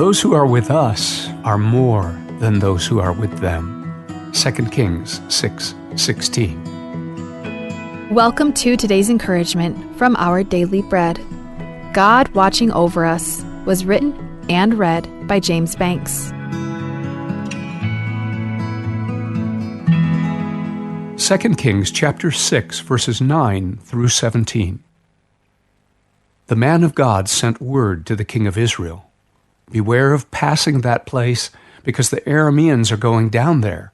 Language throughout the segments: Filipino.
Those who are with us are more than those who are with them. 2 Kings 6:16. Welcome to today's encouragement from Our Daily Bread. God Watching Over Us was written and read by James Banks. 2 Kings chapter 6, verses 9 through 17. The man of God sent word to the king of Israel, "Beware of passing that place, because the Arameans are going down there."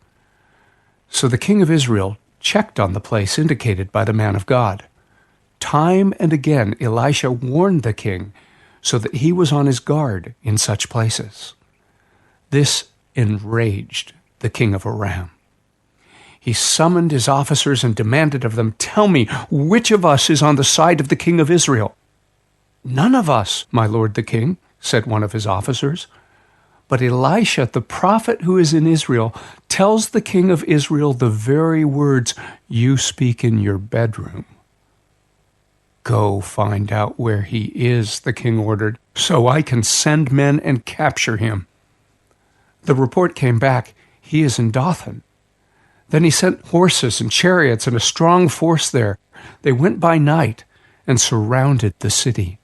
So the king of Israel checked on the place indicated by the man of God. Time and again Elisha warned the king so that he was on his guard in such places. This enraged the king of Aram. He summoned his officers and demanded of them, "Tell me, which of us is on the side of the king of Israel?" "None of us, my lord the king," said one of his officers. But Elisha, the prophet who is in Israel, tells the king of Israel the very words you speak in your bedroom. "Go find out where he is," the king ordered, "so I can send men and capture him." The report came back, "He is in Dothan." Then he sent horses and chariots and a strong force there. They went by night and surrounded the city.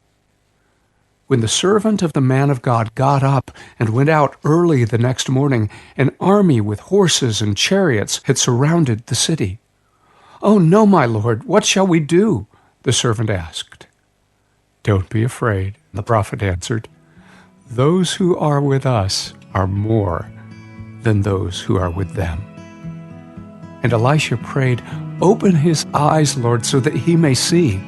When the servant of the man of God got up and went out early the next morning, an army with horses and chariots had surrounded the city. "Oh no, my lord, what shall we do?" the servant asked. "Don't be afraid," the prophet answered. "Those who are with us are more than those who are with them." And Elisha prayed, "Open his eyes, Lord, so that he may see."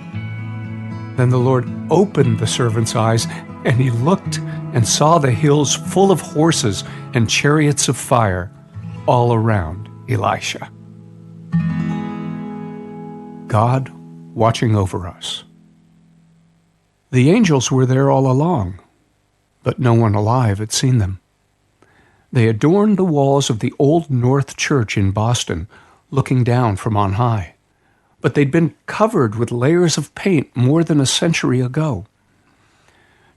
Then the Lord opened the servant's eyes, and he looked and saw the hills full of horses and chariots of fire all around Elisha. God watching over us. The angels were there all along, but no one alive had seen them. They adorned the walls of the Old North Church in Boston, looking down from on high. But they'd been covered with layers of paint more than a century ago.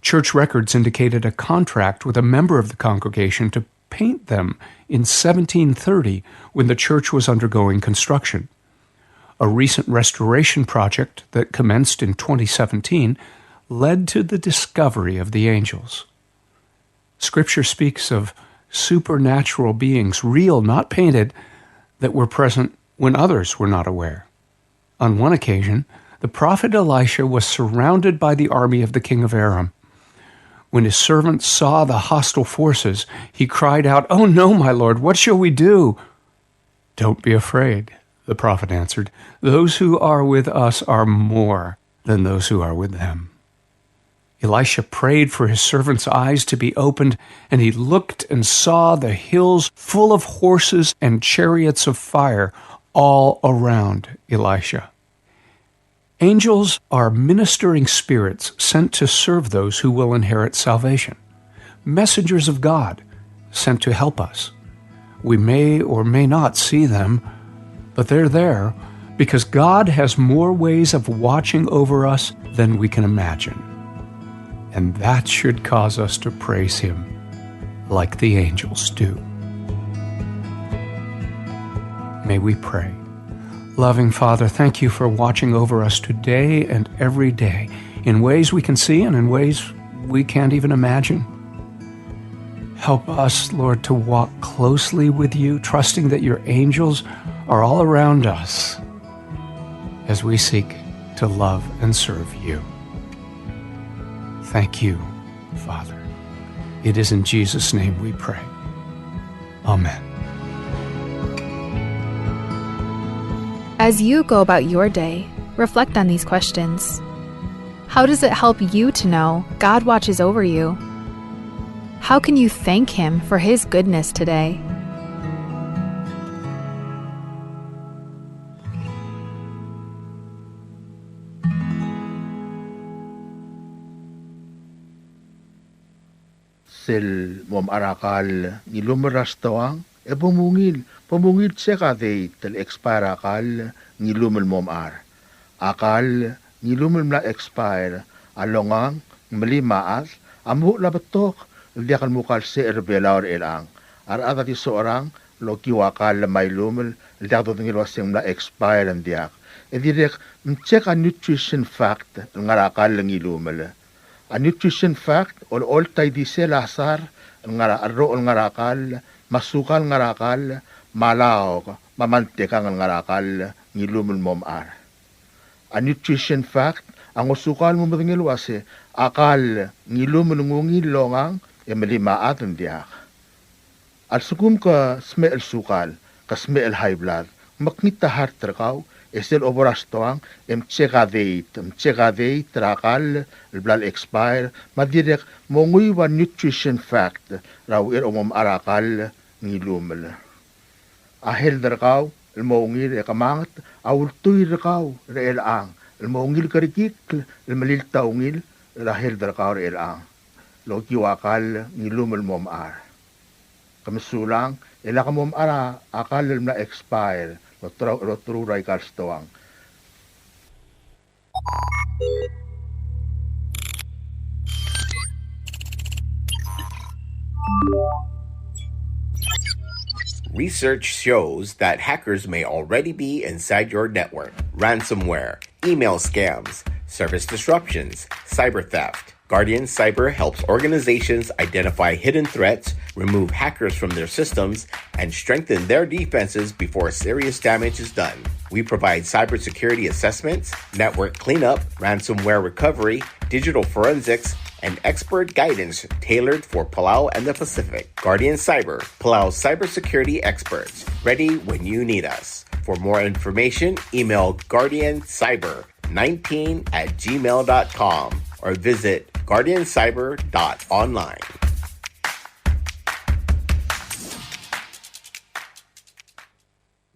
Church records indicated a contract with a member of the congregation to paint them in 1730 when the church was undergoing construction. A recent restoration project that commenced in 2017 led to the discovery of the angels. Scripture speaks of supernatural beings, real, not painted, that were present when others were not aware. On one occasion, the prophet Elisha was surrounded by the army of the king of Aram. When his servant saw the hostile forces, he cried out, "Oh no, my lord, what shall we do?" "Don't be afraid," the prophet answered. "Those who are with us are more than those who are with them." Elisha prayed for his servant's eyes to be opened, and he looked and saw the hills full of horses and chariots of fire all around Elisha. Angels are ministering spirits sent to serve those who will inherit salvation. Messengers of God sent to help us. We may or may not see them, but they're there because God has more ways of watching over us than we can imagine. And that should cause us to praise Him like the angels do. May we pray. Loving Father, thank you for watching over us today and every day in ways we can see and in ways we can't even imagine. Help us, Lord, to walk closely with you, trusting that your angels are all around us as we seek to love and serve you. Thank you, Father. It is in Jesus' name we pray. Amen. As you go about your day, reflect on these questions. How does it help you to know God watches over you? How can you thank Him for His goodness today? Sel mom arakal nilumeras tawang pumungil sekate tel expire akal nilumel mom ar. Akal nilumel na expire alongang melimaas amu labatok diakal mukal se Elbelau elang. Arata ti seorang lo kiwakal may lumel diak to tingil wasing na expire ang diak. Direk check a nutrition fact ngarakal ng ilumel. A nutrition fact all tay di se lasar ngaro ngarakal masukal ngarakal malaw mamantika ngarakal ngilumel momar. A nutrition fact ang usukal mo matingil wase akal ngilumel ngungil longang emelimaat ang diak. Al sukum ka smell sukal, ka smell high blood, makita heart trakaw, esel oborastoang, Chekadey trakal, blood expire, madirek monguy wa nutrition fact, raw omom arakal, ngilumel. Ahel trakaw, ilmongil ekamangat, awultuy trakaw, reelang, ilmongil karikik, ilmalil taungil, rahel trakaw reelang. Lokiwakal, ngilumel momar. Kamisulang, ila ka mong ara, akal na expire, lo truray kalstawang. Research shows that hackers may already be inside your network. Ransomware, email scams, service disruptions, cyber theft. Guardian Cyber helps organizations identify hidden threats, remove hackers from their systems, and strengthen their defenses before serious damage is done. We provide cybersecurity assessments, network cleanup, ransomware recovery, digital forensics, and expert guidance tailored for Palau and the Pacific. Guardian Cyber, Palau's cybersecurity experts, ready when you need us. For more information, email guardiancyber19@gmail.com or visit guardiancyber.online.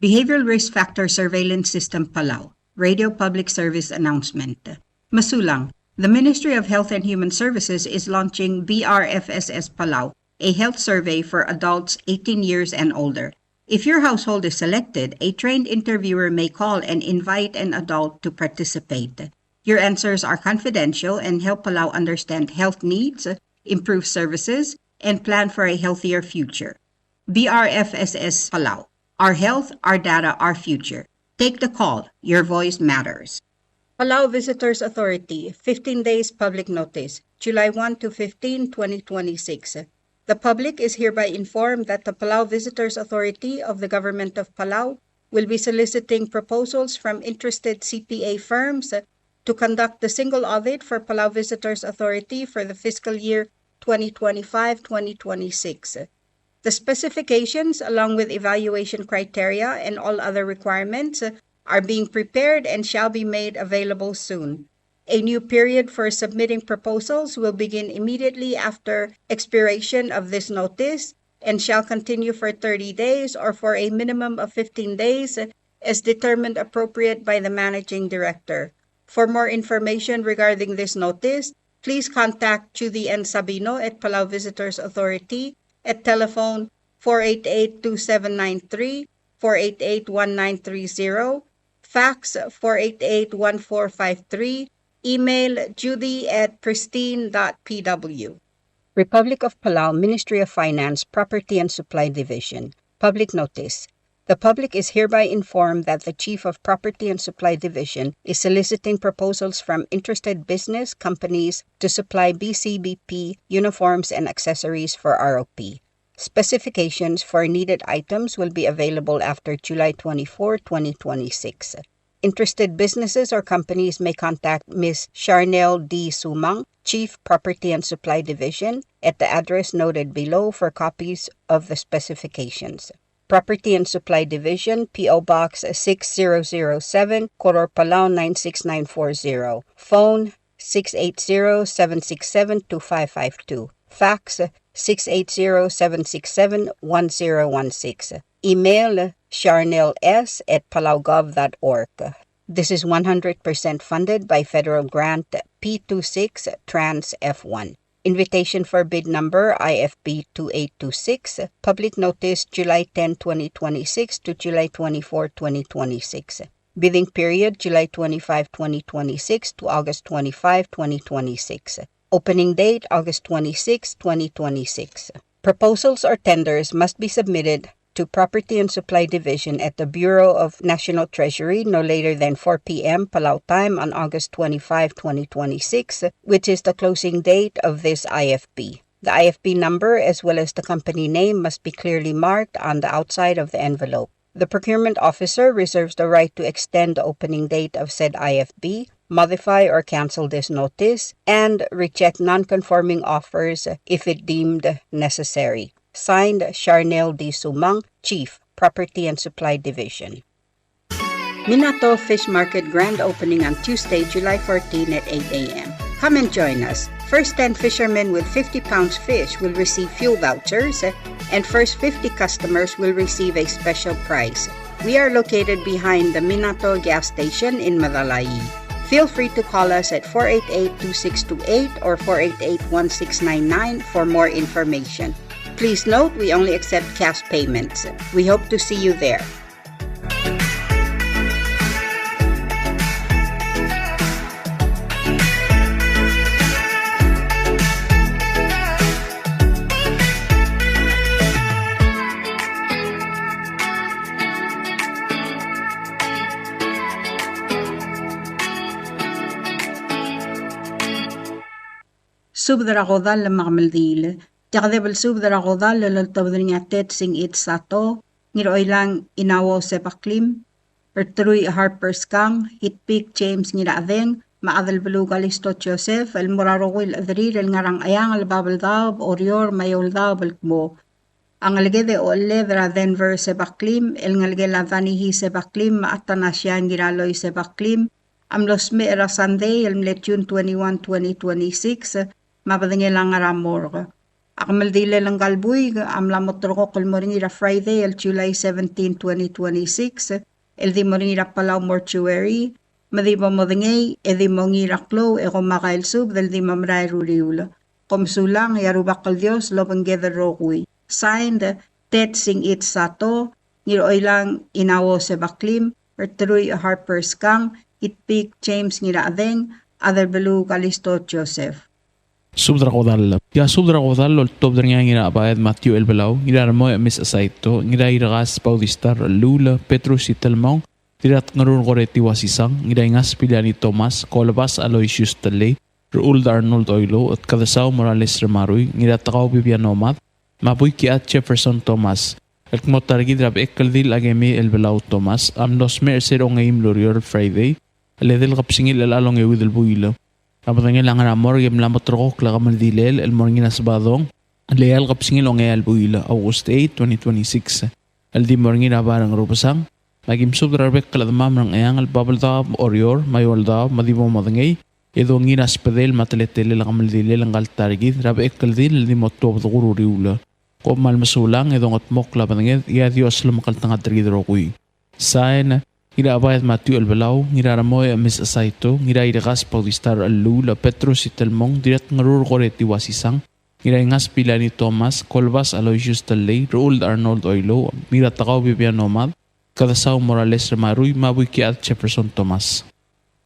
Behavioral Risk Factor Surveillance System Palau, Radio Public Service Announcement. Masulang, the Ministry of Health and Human Services is launching BRFSS Palau, a health survey for adults 18 years and older. If your household is selected, a trained interviewer may call and invite an adult to participate. Your answers are confidential and help Palau understand health needs, improve services, and plan for a healthier future. BRFSS Palau. Our health, our data, our future. Take the call. Your voice matters. Palau Visitors Authority, 15 days public notice, July 1 to 15, 2026. The public is hereby informed that the Palau Visitors Authority of the Government of Palau will be soliciting proposals from interested CPA firms to conduct the single audit for Palau Visitors Authority for the fiscal year 2025-2026. The specifications, along with evaluation criteria and all other requirements, are being prepared and shall be made available soon. A new period for submitting proposals will begin immediately after expiration of this notice and shall continue for 30 days or for a minimum of 15 days as determined appropriate by the Managing Director. For more information regarding this notice, please contact Judy N. Sabino at Palau Visitors Authority at telephone 488-2793, 488-1930, fax 488-1453, email judy@pristine.pw. Republic of Palau, Ministry of Finance, Property and Supply Division. Public notice. The public is hereby informed that the Chief of Property and Supply Division is soliciting proposals from interested business companies to supply BCBP uniforms and accessories for ROP. Specifications for needed items will be available after July 24, 2026. Interested businesses or companies may contact Ms. Charnel D. Sumang, Chief Property and Supply Division, at the address noted below for copies of the specifications. Property and Supply Division, P.O. Box 6007, Coror, Palau 96940. Phone 680-767-2552. Fax 680-767-1016. Email charnels@palaugov.org. This is 100% funded by federal grant P26 Trans F1. Invitation for bid number IFB 2826. Public notice July 10, 2026 to July 24, 2026. Bidding period July 25, 2026 to August 25, 2026. Opening date, August 26, 2026. Proposals or tenders must be submitted to Property and Supply Division at the Bureau of National Treasury no later than 4 p.m. Palau time on August 25, 2026, which is the closing date of this IFP. The IFP number as well as the company name must be clearly marked on the outside of the envelope. The procurement officer reserves the right to extend the opening date of said IFB, modify or cancel this notice, and reject non-conforming offers if it deemed necessary. Signed, Charnel D. Sumang, Chief, Property and Supply Division. Minato Fish Market grand opening on Tuesday, July 14 at 8 a.m. Come and join us. First 10 fishermen with 50 pounds fish will receive fuel vouchers, and first 50 customers will receive a special prize. We are located behind the Minato gas station in Madalayi. Feel free to call us at 488-2628 or 488-1699 for more information. Please note we only accept cash payments. We hope to see you there. Subdragodal Magmaldil. Jakadebel subdragodal laltabdringatet sing it sato. Ngiroy lang inawo Sebaklim. Ertruy Harper's Kang. Hitpik James ngiradeng. Maadal Belugalisto Joseph. El Morarowil Adrir el ngarang ayang al Babaldab. Orior Mayoldab el Kmo. Ang algede o ledra Denver Sebaklim. El ngalgela Vanihi Sebaklim. Maatanasya ngiraloy Sebaklim. Amlos me era Sunday el June 21, 2026. Mapadingilang aramor. Akmaldile lang galbuy, amlamotro kol moringira Friday, el July 17, 2026, el di moringira Palau mortuary, madiba modingay, edi mongira klo, ego makail sub, del di mamray ruriula. Komsulang, yarubakal Dios, lobanggether rokui. Signed, Tet Sing It Sato, ngiroy lang inawo Sebaklim, Ertruy Harper's Kang, Itpik James ngiradeng, Elbelau Kalisto Joseph. Subdragodal. Ya subdragodal ol tobdringa ngira abayad Matthew Elbelau, ngira mo mis asaito, ngira iragas paudistar Lula, Petrus Itelmong, tirat ngarun goreti wasisang, ngira ingas piliani Thomas, Kolbas Aloysius Talay, Raul Arnold Oilo, at Kadasaw Morales Remaruy, ngira takaw Bibianomat, mapuy kiat Jefferson Thomas, el kmotargid Bechekldil Akemi Elbelau Thomas, amlos mercer Ongeim Lorior Friday, aledel kapsingil alalong ewidel builo. Kapatangin lang ang amor, yung lamot rokok, lakamaldilel, el morning nasbadong, leal kapsingil o ngayal buila, August 8, 2026. El di morning na barang rupasang, magim subdrabek kaladamam ng ayang al babaldaw, orior, mayoldaw, madibo madangay, edo nginas pedel, mataletele, lakamaldilel, ang altargid, Bechekldil, el di motob do gururiula. Kung malmasulang, edo ngotmok, lapatangin, iya Dios lumakaltang atrigid rokuy. Sain, ngira abayad Matthew Elbelau, ngira ramoy mis asaito, ngira iragas paudistar Lula, Petrus Itelmong, dirat ngarur goreti wasisang, ngira ingas pilani Thomas, Kolbas Aloysius Talay, Raul Arnold Oilo, ngira takaw Bibianomad, Kadasaw Morales Remaruy, mabuy kiat Jefferson Thomas.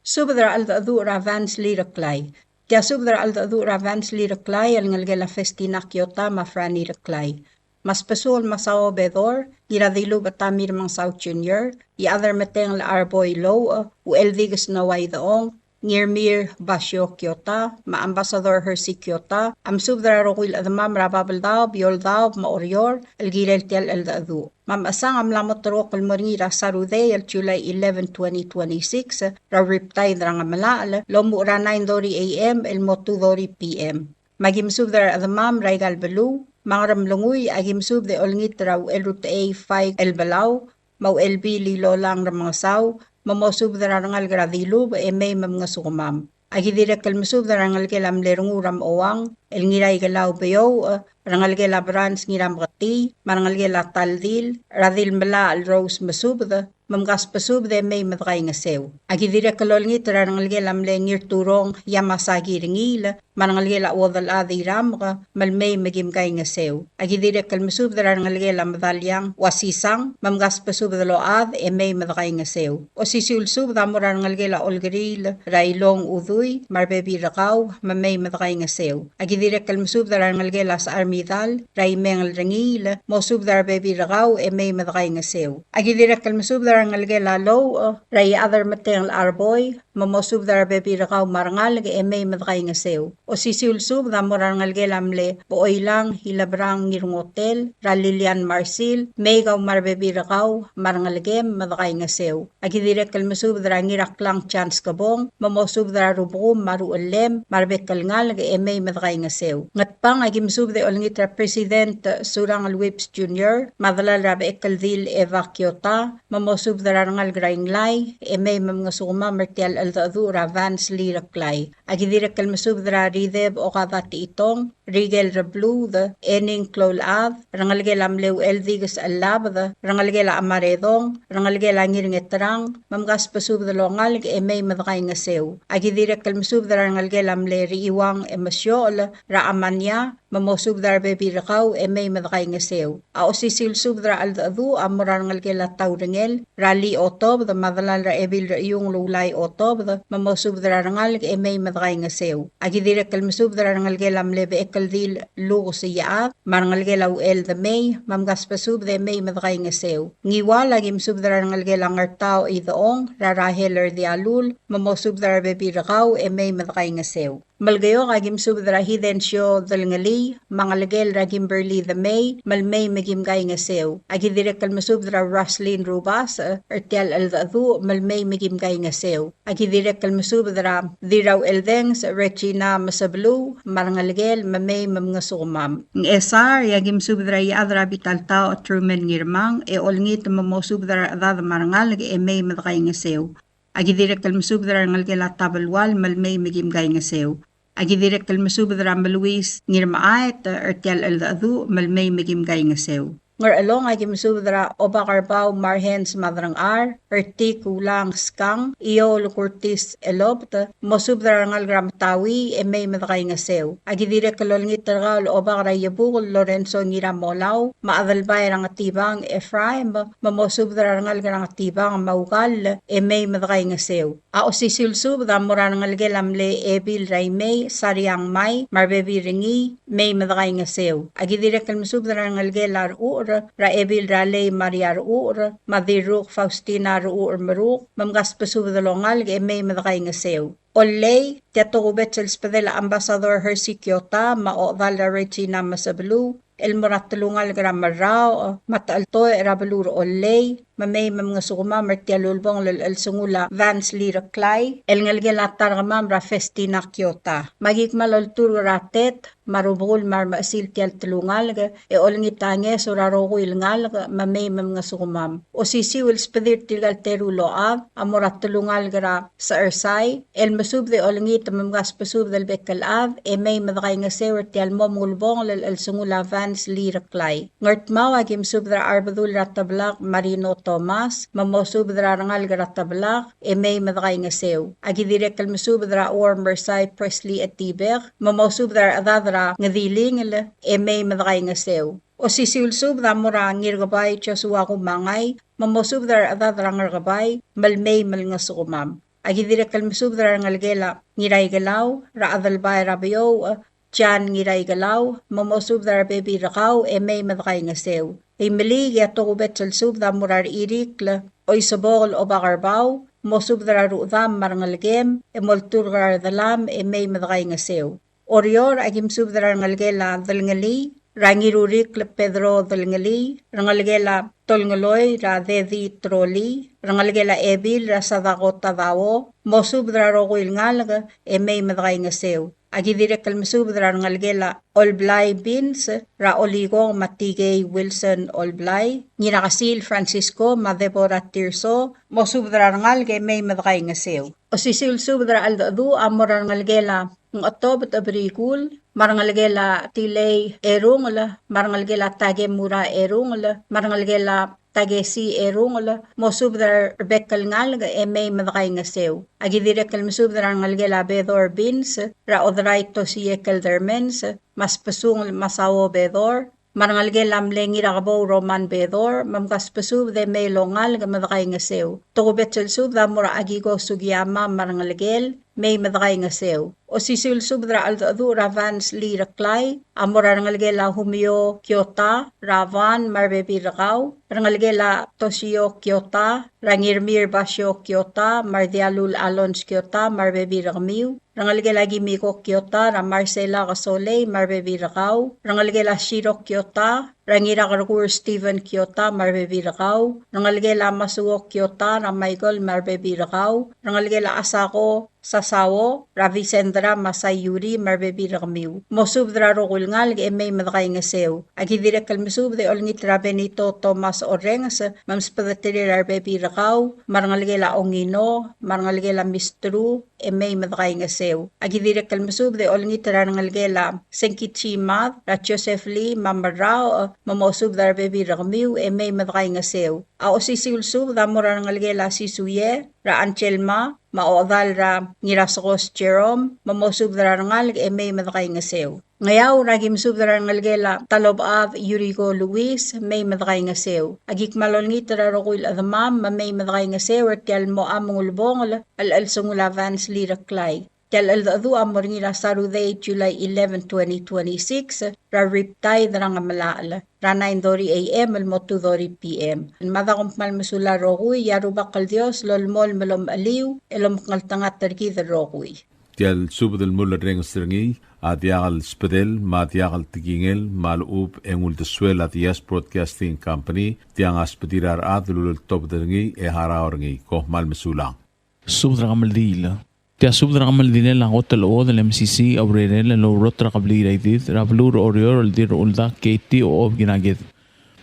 Subdra al-Dura Vance Reklai. Kaya subdra al-Dura Vance Reklai, al ngalgela festina Kyota mafrani Reklai. Mas pesul masaw bedor, iradilu batamir mang South Junior, other meteng la arboy low, u elvigas naway daong, ngirmir basyo Kyota, ma-ambassador hersi Kyota, am subdra rokwil adamam rababaldao, biyoldao, maorior, el-girel tiel el-dadu. Mam asang am lamot rokol moringira sarude, el July 11, 2026, ra riptay drang amalaal, lomu ra 9:30 a.m., el motu 30 p.m. Magim subdra adamam raigal belu, Mangaram lunguy agim sub de olngit raw elrutay 5 Elbelau, mau LB lilo lang ng mga saw, mamosub da rangal gradilub e may mga sukumam. Agi direkal masub da rangal kelam lerunguram owang, el ngiray galaw bayo, rangalgela Vance ngiram Katey, marangalgela Taldil, radil mala al Rose masubda, mamgas pasubde may madray nga sew. Agi Direkulol ngit rangalgela mle ngir turong yamasagi ringil, marangalgela wadal adi ramga, malmay magimgay nga sew. Agi Direkul masubda rangalgela madalyang wasisang, mamgas pasubda load may madray nga sew. O sisul subda mo rangalgela olgeril, railong uduy, marbebi rakaw, mamay madray nga sew. Agi Direkul masubda rangalgela sa armidal, raimengal ringil, mo subda bebi rakaw may madray nga sew. Agi Direkul masubda rangalgela low, ray other mateng arboy, mamosub dar bebi rakaw marangal ge may madray nga sew. O sisul sub da mo rangalgela mle, booy lang hilabrang ngirong hotel, ralilian marsil, may gaw marbebi rakaw marangalgem madray nga sew. Agi Direkul masub dar ngiraklang chance kabong, mamosub dar rubrum maruulem, marbekal ngal ge may madray nga sew. Ngatpang agi masub de olngitra President Surang Alwips Jr., madalal ra Bechekldil evacuota, mamosub darangal Reklai, may mga suma martial aldadu ra Vance Reklai. Agi Direkul masub dara rideb o kadati itong, rigel rablu the ening klolad, rangalgela mlew eldigas alabda, rangalgela amaredong, rangalgela ngiringetrang, mamgas pasub dalongal may madakay nga sew. Agi Direkul masub dara rangalgela mle riiwang emasyol, ra amanya, mamosub dara bebi rakaw may madakay nga sew. Ao sisil sub dara aldadu amurangal gela tawringel, rali Ochob the madalal ra ebil ra yung lulay Ochob the mamosub dara rangal may madakay nga sew. Agi Direkul masub dara rangal gela mle Bechekldil lugo sa yaat, marangal gela uel the may, mamgas pasub de may madakay nga sew. Ngiwal agi masub dara rangal gela ngartaw idoong, raraheler di alul, mamosub dara bebi rakaw may madakay nga sew. Malgayo agim subdra hidensyo dalngali, mangalagel ragim berli the may, malmay magimgay nga sew. Agi Direkul masubdra Roslyn Rubas, ertial aldadu, malmay magimgay nga sew. Agi Direkul masubdra diraw eldengs, Regina masablu, marangalagel, mamay mamnga sumam. Ng esar, agim subdra yadra bitaltao at Truman ngirmang, olngit mamosubdra adad marangalag may madakay nga sew. Agi Direkul masubdra ngalgela tabalwal, malmay magimgay nga sew. Agi Direkul masubdra maluwis ngirmaait, ertial aldadu, malmay magimgay nga sew. Ngar along agi masubdra obakarbaw marhens madrang ar, erti kulang skang, iyo lukurtis elobt, masubdra ngal gramtawi may madakay nga sew. Agi Direkul ngitragal obakara yabukul Lorenzo ngiramolaw, maadalbay rang atibang Ephraim, mamosubdra ngal grang atibang maugal may madakay nga sew. Ao sisilsub da mura ngal gelamle ebil raymay, saryang may, marbebi ringi, may madakay nga sew. Agi Direkul masubdra ngal gelar ra ebil ralay Maria ruur, madiruk Faustina ruur maruk, mamgas pasub dalongal may madakay nga sew. Olay, tiatugubet sa Spadela Ambassador Hersi Kyota, maodal la Regina masablu, el muratulungal gramarao, mataaltoy rabaluro olay, mamay mga sukuma martialulbong lal sungula Vance Reklai, el ngalgela targamam ra festina Kyota. Magikmalol tur ratet, marubul marmasil tial tulungal, olngitange suraroko ilngal, mamay mga sukumam. O sisiwil spadir tilgal teruloab, amuratulungal gra sa ersay, el masub de olngit mamgas pasub del bekalab, may madakay nga sewer tial momulbong lal sungula Vance Reklai. Ngartmaw agim subdra arbadul ratablak Marino Tomas, mamosubdra rangal gratablak, may madakay nga sew. Agi Direkul masubdra or Mersay Presley at Tiber, mamosubdra adadra nga dilingil, may madakay nga sew. O sisilsub da mura ngirgabay tiyasuwa kumangay, mamosubdra adadra ngargabay, malmay mal nga sukumam. Agi Direkul masubdra ngalgela ngiraygalaw, raadalbay rabayo, Jan ngiraygalaw, mamosubdra bebi rakaw, may madakay nga sew. Mali yatugubet salsub da murar irikla, o isabol o bakarbaw, mosubdra ruudam marangalgem, molturgar dalam, may madakay nga sew. Orior agim subdra ngalgela dalngali, rangirurik Pedro dalngali, rangalgela tolngaloy ra dedi troli, rangalgela ebil ra sadako tadawo, mosubdra rokuil ngalga, may madakay nga sew. Agi Direkul masubdra ngalgela Olblay Bins, ra oligong Matigay Wilson Olblay, nginakasil Francisco Madebora Tirso, mosubdra ngalge may madakay nga sew. O sisilsubdra aldadu amoran ngalgela ng Ochob at Abrikul, marangalgela tilay erungla, marangalgela tage mura erungla, marangalgela tage si erungla, mosubdra rebekal ngalga may madakay nga sew. Agi direkal masubdra ngalgela bedor bins, ra odray to si ekeldermens, mas pasung masawo bedor, marangalgela mlengira kabo roman bedor, mamkas pasub de may longal ga madakay nga sew. Toko Bechekldil da mura agigo sugyama marangalgel, may madakay nga sew. O sisilsubdra aldadu ra Vance li Reklai, amora rangalgela humio Kyota, Ravan marbebi rakaw, rangalgela Toshio Kyota, rangirmir basyo Kyota, mardialul alons Kyota, marbebi rakmiw, rangalgela gimiko Kyota, ra Marcela Kasole, marbebi rakaw, rangalgela Shiro Kyota, rangira karakur Stephen Kyota, marbebi rakaw, rangalgela Masuo Kyota, ra Michael marbebi rakaw, rangalgela Asako Sasawo, Ravisendra Masayuri, marbebi rakmiw. Mosubdra rokul ngal may madakay nga sew. Agi direkal masubde olngit Benito Thomas Orengs, mamspadatiri marbebi rakaw, marangalgela Ongino, marangalgela Mistru, may madakay nga sew. Agi direkal masubde olngit rangalgela Senkichimat, ra Joseph Lee, mamarao, mamosubdra marbebi rakmiw, may madakay nga sew. Ao sisilsub da morangalgela Sisuye, ra Anchelma, maodal ra ngirasokos Jerome, mamosubdra ngal may madakay nga sew. Ngayaw ragim subdra ngalgela talob av Yuriko Luis, may madakay nga sew. Agik malolngit ra rokul adamam, may madakay nga sew, at tial mo among ulbong al-sungula Vance li Reklai. Tial al-dadu amor ngira Saturday, July 11, 2026, ra riptay dra nga malaal. Ra 9:30 a.m. almo 2:30 p.m. Madakom malmasula rokuy, yarubak kal Dios, lolmol malom aliw, elom kaltangat tarki da rokuy. Tial subdel mulla reng stringi, adiagal spedel, madiagal tigingel, malub engul deswel adias Broadcasting Company, tiang aspedirar adlul top derngi e haraorngi, koh malmasulang. Subdra kamaldila. Tia subdra kamaldila lang hotel o del MCC aurerel lo rotra kablira idid, rablur orior al Direchuldak Katey o Giraked.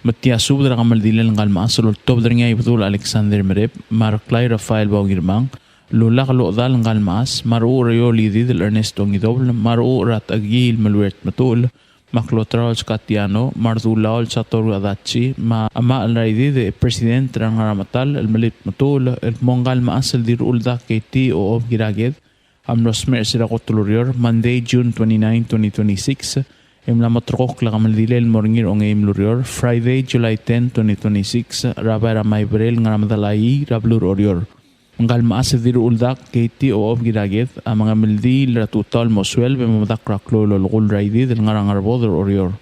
Matia subdra kamaldila lang kalmaasol top derngi ibdul Alexander Merep, Reklai Rafael Baugirmang, Lula kalodal ng kalmaas, maru rayo lidid Ernesto Ngidobl, maru rat agil malwert matul, maklotraol Katiano, mardulaol sa Toradachi, ma ama alraidi de president ng Ramatal, el malit matul, el mongal maas el Direchuldak Katey o Giraked, amnosmer sila kotulurior, Monday, June 29, 2026, imlamotrokok la kamaldila el morngir Ongeim lurior, Friday, July 10, 2026, rabay ramay brel ng Ramatalai, rablur orior. Ang kalmaas sa Direchuldak Katey o Giraked, ang mga mildi ratutal moswel bemadak raklolo lukul raidi del ngarangarbodor orior.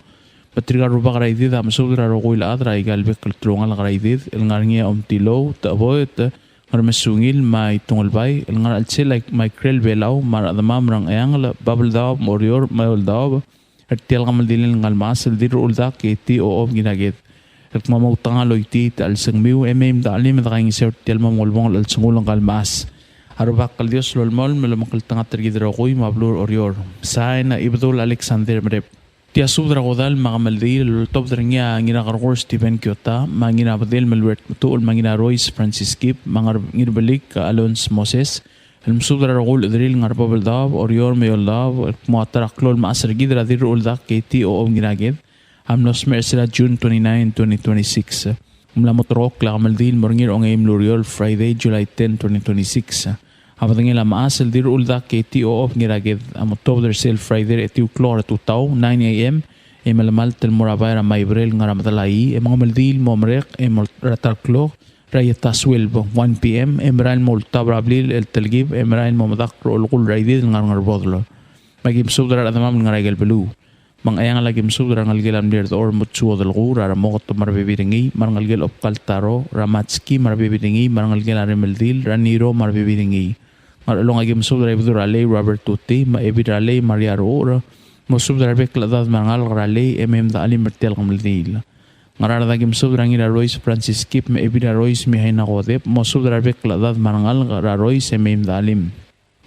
Patriga rubak raidi da masudra rokuil adra igalbek kaltrungal raidi el ngarngia omtilo taboet ngarmesungil may tungolbay el ngaralse like Michael Elbelau maradamam rang ayang bubble daw orior mayol daw at tial kamaldilin ng kalmaas sa Direchuldak Katey o Giraked. At mamutang aloyti al sangmiw dalim at kayong isert tial mamulbong al sangulang kalmaas. Arubak kal Dios lolmol malamakal tangat tergidrakoy mablur orior. Saay na ibdul Alexander Merep. Tia subdra kodal makamaldi lultop dringia nginakarkor Stephen Kyota, manginabadil malwert matuol mangina Royce Francis Kip, mangirbalik Alons Moses, المسودر رقول إدريل نعرف بالداب أوريور ميولداب معترك لول مأسر جدرا Direchuldak Katey o Giraked am nosmer sila June 29, 2026. Mlamotrok la kamaldil morngir Ongeim luriol Friday, July 10, 2026. Abatang ila maasal Direchuldak Katey o Giraked am October sale Friday etiu klor tutaw 9 a.m. e malamal tel morabayra maibrel ngaramatalayi e mga maldil momrek e ratarklok Rayata Swelbo 1 p.m. Emrail Molta Brablil El Telgib Emrail Momadak Rolkul Raidid Ngar Bodlo Magim Subdra Adamam Ngar Elbelau Mangayang Lagim Subdra Ngalgelam Dirt or Mutsuo del Gur Ramot Marbebiringi Marangalgel of Kaltaro Ramatski Marbebiringi Marangalgel Remeldil Raniro Marbebiringi Maralong Agim Subdra Ibdurale Robert Tuti Maebirale Maria Roura Mosubdra Bekladad Mangal Rale MM da Ali Mertel Gamldil Ngaradagim subdra ngira Royce Francis Kip me ebida Royce mi hayna kodep mo subdra bekladad marangal ra Royce mem dalim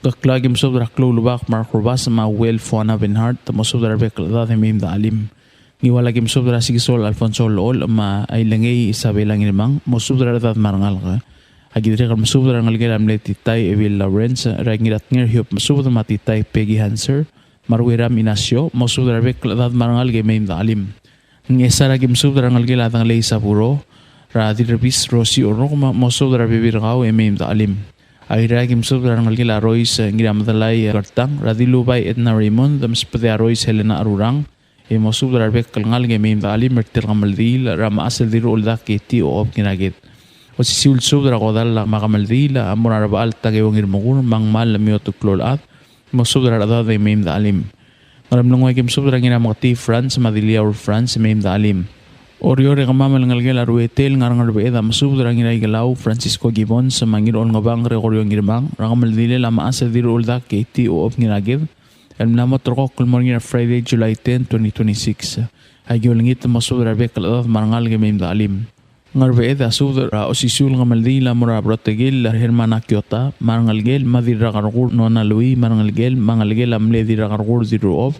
kaklagim subdra klulubak markurbas ma well fona benhart mo subdra bekladad mem dalim ngiwalagim subdra sigisol Alfonso Lol ma ay langay Isabela ngirmang mo subdra dad marangal ka Agidre kan masubra ngalgel amle titay Evil Lawrence rangirat ngir hiop masubra matitay Peggy Hanser marwiram inasyo masubra bek dad marangal gemeim dalim ngesara gim subra ngalgel adang lei sapuro ra dirbis Rosi oroma masubra bebirgau emeim dalim aira gim subra ngalgel Royce ngiram dalai kartang radilubai etna Raymond dam spede Royce Helena arurang masubra bek ngal gemeim dalim mertir gamaldil ram asel diruldak keti Ochob Giraked o si siul subra godal la magamaldila amor arba alta que wangir mogur mangmal la mioto klolat mo subra da de mem dalim maram lungwa kim subra ngina mati France madilia or France mem dalim oriore gamamal ngalgel arwetel ngarngar be da subra ngina iglau Francisco Gibon sa mangir on ngabang Gregorio ngirbang rangamaldile la maasa dirul da keti Ochob Giraked el namo troko kulmorngira Friday July 10 2026 ayolngit mo subra be kalad marangal ge mem dalim ngarbe da subra osisul ngamaldila mura protegil hermana Kyota marangalgel madira gargur nona lui marangalgel mangalgel amle dira gargur diruob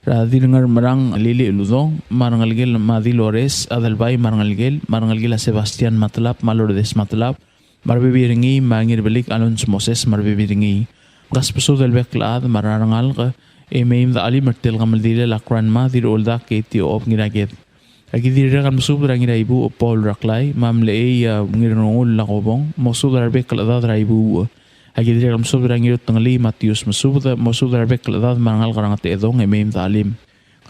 ra dirngar marang lili ludo marangalgel madilores adalbay marangalgel Sebastian Matlap Malordes Matlap marbebiringi mangir belik Alonso Moses marbebiringi gaspuso del beklad marangal emeim da ali mertel ngamaldila lakran madirolda keti Ochob Giraked Agidira kan masubra ngira ibu Paul Reklai mamlei ngirnongol lakobong masubra bek kalada ibu agidira kan masubra ngiro tangli Matius masubra bek kalada mangal karangate edong emem talim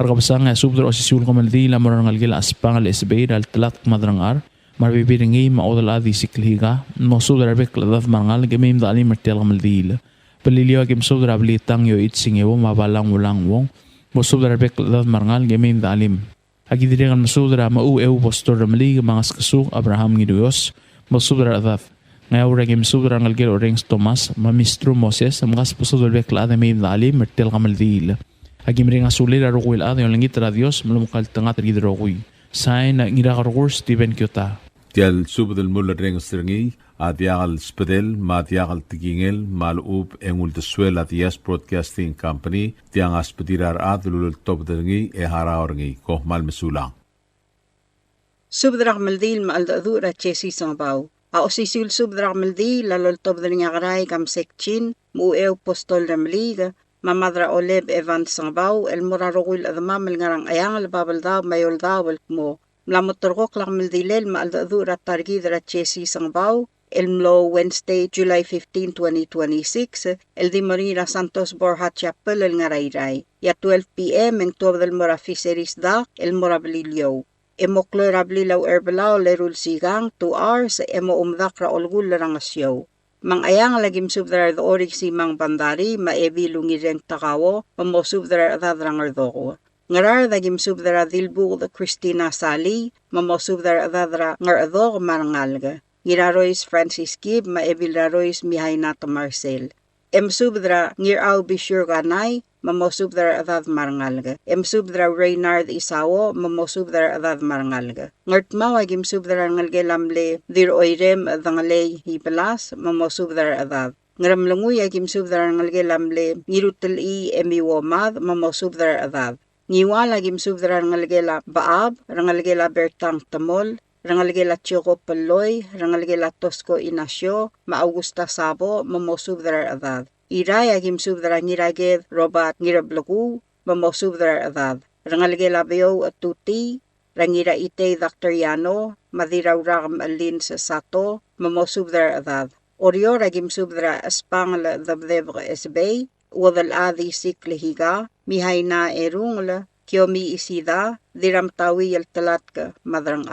karkabasang subra osisul kamaldi la morangal gil aspang al SB dal tlat madrangar marbibiringi maodal adi sikliga masubra bek kalada mangal gemem talim mertel kamaldi pelilio kim subra blitang yo itsingewo mabalang ulang wong masubra bek kalada mangal gemem talim Agidire kan masudra mau pastor ramli mangas kasuk Abraham ngiduyos masudra adaf ngayawra gim sudra ngalgel orings Thomas mamistro Moses mangas pasudra bekla adami dali mertel kamaldil agim ring asulir arugwil ad yung langit radios malumukal tangat gidrogui sign ngira gargur Stephen Kyota Tial subdel mulla reng stringi adiagal spedel madiagal tigingel malub engul deswel adias broadcasting company tiang aspedirar adlul top dengi haraorngi ko mal mesulang subdrak maldil maaldadura chesi Sengebau a osisul subdrak maldil lalol top dengi garay kam sekchin mueu postol ramliga mamadra oleb Vance Sengebau el murarogul admam ngarang ayang al babalda mayolda welkmo Mlamotorgok lang maldilel maaldadura targidra chesi Sengebau el mlo Wednesday July 15 2026 el di Marina Santos Borja Chapel el ngarayray ya 12 p.m. en tuab del mora fiseris da el mora blilyo emoklo rablilaw Elbelau lerul sigang 2 hours emo umdakra olgul larangasyo mang ayang lagim subdrar the orig si mang bandari maebi lungireng takawo mamosubdrar adadrangar doko Ngarar dagim subdara dilbug the Christina Sali, mamosubdara adadra ngar adog marangalga. Ngirarois Francis Gibb maebilarois Minato Marcel. Subdra ngiraw Bishur Ganay, mamosubdara adad marangalga. Subdra Reynard Isawo, mamosubdara adad marangalga. Ngartmaw agim subdara ngalgelamle dir oirem dangalay hibelas, mamosubdara adad. Ngaramlanguy agim subdara ngalgelamle ngirutel emiwomad, mamosubdara adad. Ngiwala gim subdra rangalgela baab, rangalgela bertang tamol, rangalgela Choko Peloy, rangalgela Tosco Inasyo, Augusta Sabo, mamosubdra adad. Iraya gim subdra Giraked Robert Ngirablagu, mamosubdra adad. Rangalgela Beo Tuti, rangira ite Dr. Yano, madirawragam alin sa sato, mamosubdra adad. Orior agim subdra Espangla dabdebra SB, wadal adi siklihiga, mihayna erungla, kyomi isida, diramtawi el talatka madrang